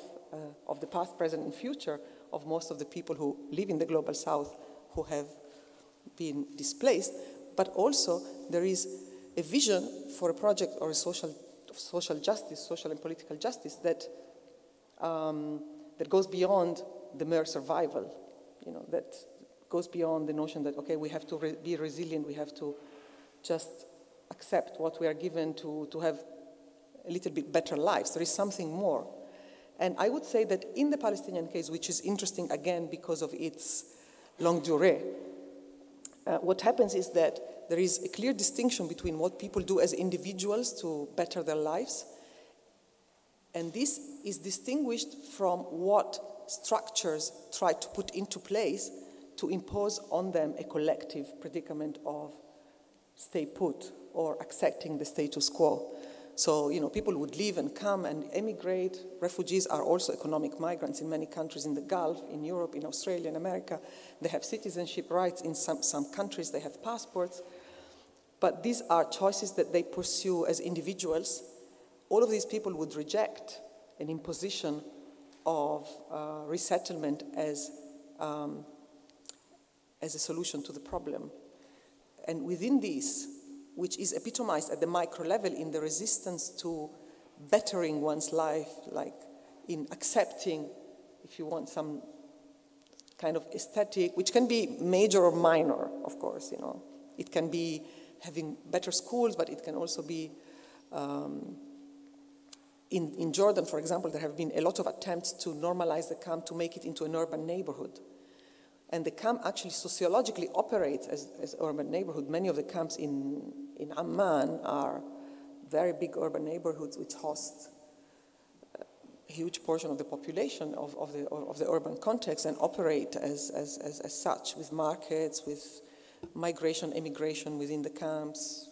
of the past, present, and future of most of the people who live in the Global South who have been displaced. But also there is a vision for a project or a social justice, social and political justice that goes beyond the mere survival, you know, that goes beyond the notion that, okay, we have to be resilient, we have to just accept what we are given to have a little bit better lives. There is something more. And I would say that in the Palestinian case, which is interesting again because of its longue durée, what happens is that there is a clear distinction between what people do as individuals to better their lives, and this is distinguished from what structures try to put into place to impose on them a collective predicament of stay put or accepting the status quo. So, you know, people would leave and come and emigrate. Refugees are also economic migrants in many countries in the Gulf, in Europe, in Australia, in America. They have citizenship rights in some countries. They have passports. But these are choices that they pursue as individuals. All of these people would reject an imposition of resettlement as a solution to the problem. And within this, which is epitomized at the micro level in the resistance to bettering one's life, like in accepting, if you want, some kind of aesthetic, which can be major or minor, of course, you know. It can be having better schools, but it can also be, in Jordan, for example, there have been a lot of attempts to normalize the camp to make it into an urban neighborhood. And the camp actually sociologically operates as urban neighborhood. Many of the camps in Amman are very big urban neighborhoods which host a huge portion of the population of the urban context and operate as such, with markets, with migration, immigration within the camps.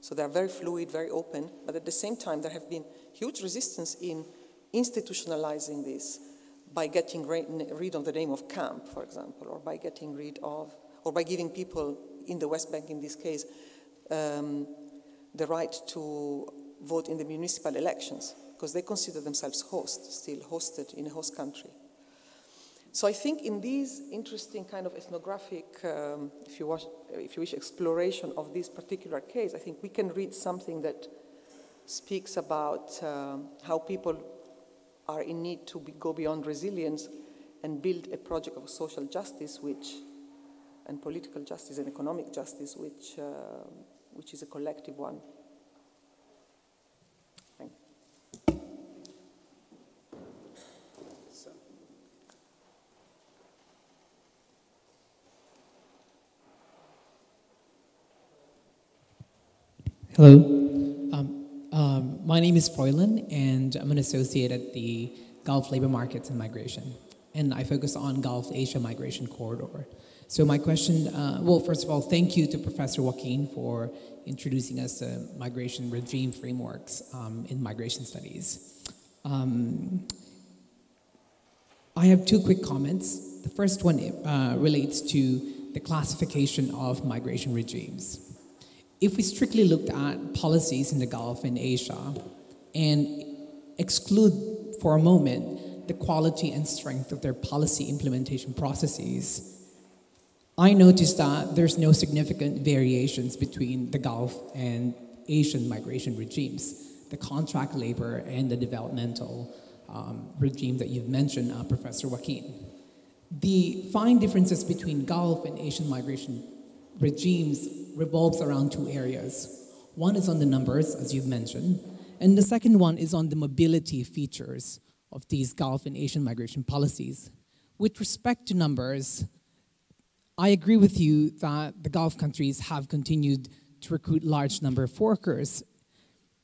So they're very fluid, very open, but at the same time there have been huge resistance in institutionalizing this by getting rid of the name of camp, for example, or by getting rid of, or by giving people in the West Bank, in this case, the right to vote in the municipal elections, because they consider themselves still hosted in a host country. So I think in these interesting kind of ethnographic, if you wish, exploration of this particular case, I think we can read something that speaks about how people are in need to go beyond resilience and build a project of social justice, and political justice and economic justice, which is a collective one. Thank you. Hello. My name is Froylan, and I'm an associate at the Gulf Labor Markets and Migration, and I focus on Gulf Asia Migration Corridor. So my question, well, first of all, thank you to Professor Joaquin for introducing us to migration regime frameworks in migration studies. I have two quick comments. The first one relates to the classification of migration regimes. If we strictly looked at policies in the Gulf and Asia and exclude for a moment the quality and strength of their policy implementation processes, I noticed that there's no significant variations between the Gulf and Asian migration regimes, the contract labor and the developmental regime that you've mentioned, Professor Joaquin. The fine differences between Gulf and Asian migration regimes revolves around two areas. One is on the numbers, as you've mentioned, and the second one is on the mobility features of these Gulf and Asian migration policies. With respect to numbers, I agree with you that the Gulf countries have continued to recruit large number of workers,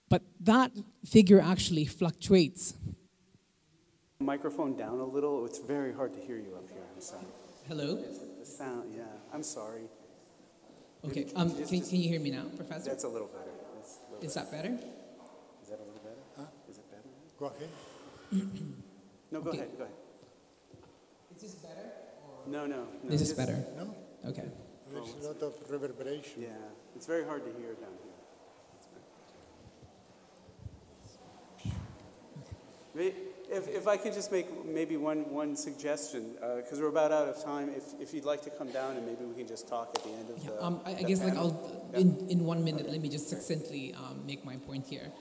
but that figure actually fluctuates. Microphone down a little. It's very hard to hear you up here. I'm sorry. Hello? The sound, yeah. I'm sorry. Okay, can you hear me now, Professor? That's a little better. Is that better? Is that a little better? Huh? Is it better? Go ahead. No, go ahead, go ahead. Is this better? No. This is better? No? Okay. There's a lot of reverberation. Yeah, it's very hard to hear down here. If I could just make maybe one suggestion, because we're about out of time. If you'd like to come down and maybe we can just talk at the end of the I guess like in 1 minute, let me just succinctly make my point here.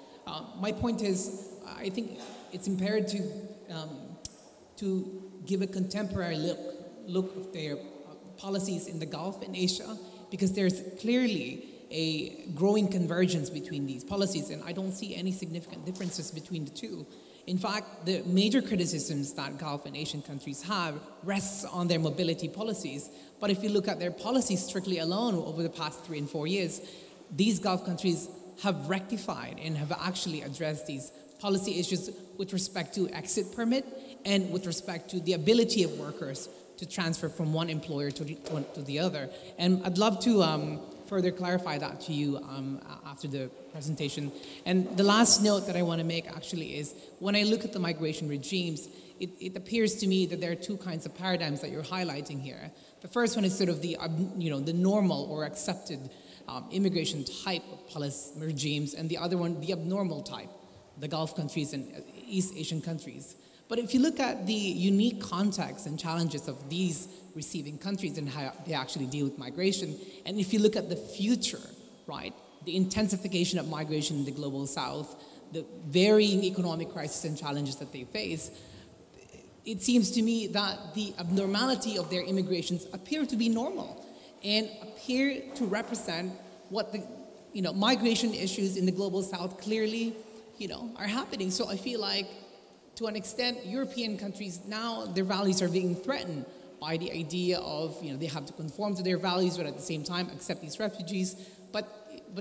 My point is, I think it's imperative to give a contemporary look of their policies in the Gulf and Asia, because there's clearly a growing convergence between these policies, and I don't see any significant differences between the two. In fact, the major criticisms that Gulf and Asian countries have rests on their mobility policies. But if you look at their policies strictly alone over the past 3 and 4 years, these Gulf countries have rectified and have actually addressed these policy issues with respect to exit permit and with respect to the ability of workers to transfer from one employer to the other. And I'd love to further clarify that to you after the presentation. And the last note that I want to make actually is, when I look at the migration regimes, it appears to me that there are two kinds of paradigms that you're highlighting here. The first one is sort of the normal or accepted immigration type of policy regimes, and the other one, the abnormal type, the Gulf countries and East Asian countries. But if you look at the unique context and challenges of these receiving countries and how they actually deal with migration, and if you look at the future, right, the intensification of migration in the global south, the varying economic crises and challenges that they face, it seems to me that the abnormality of their immigrations appear to be normal and appear to represent what the migration issues in the global south clearly are happening. So I feel like, to an extent, European countries now, their values are being threatened by the idea of, they have to conform to their values, but at the same time accept these refugees. But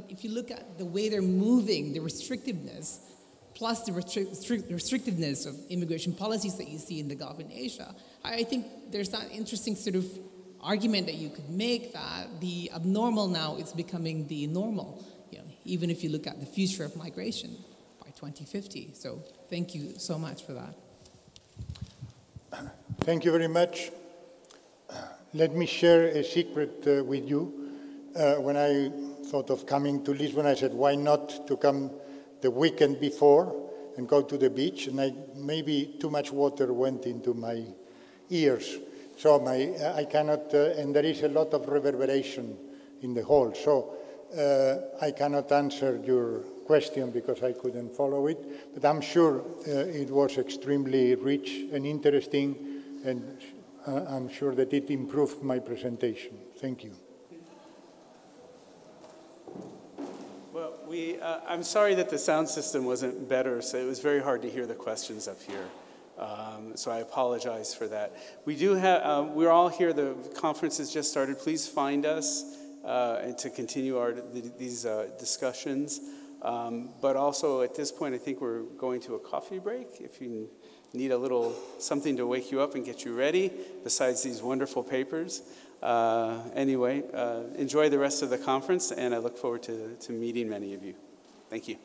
if you look at the way they're moving, the restrictiveness, plus the restrictiveness of immigration policies that you see in the Gulf and Asia, I think there's that interesting sort of argument that you could make that the abnormal now is becoming the normal, even if you look at the future of migration by 2050. So thank you so much for that. Thank you very much. Let me share a secret with you. When I thought of coming to Lisbon, I said, why not to come the weekend before and go to the beach? And maybe too much water went into my ears. So I cannot, and there is a lot of reverberation in the hall. So I cannot answer your question because I couldn't follow it. But I'm sure it was extremely rich and interesting, and I'm sure that it improved my presentation. Thank you. Well, I'm sorry that the sound system wasn't better, so it was very hard to hear the questions up here. So I apologize for that. We do have, we're all here, the conference has just started. Please find us and to continue these discussions. But also at this point, I think we're going to a coffee break. If you need a little something to wake you up and get you ready, besides these wonderful papers. Anyway, enjoy the rest of the conference, and I look forward to meeting many of you. Thank you.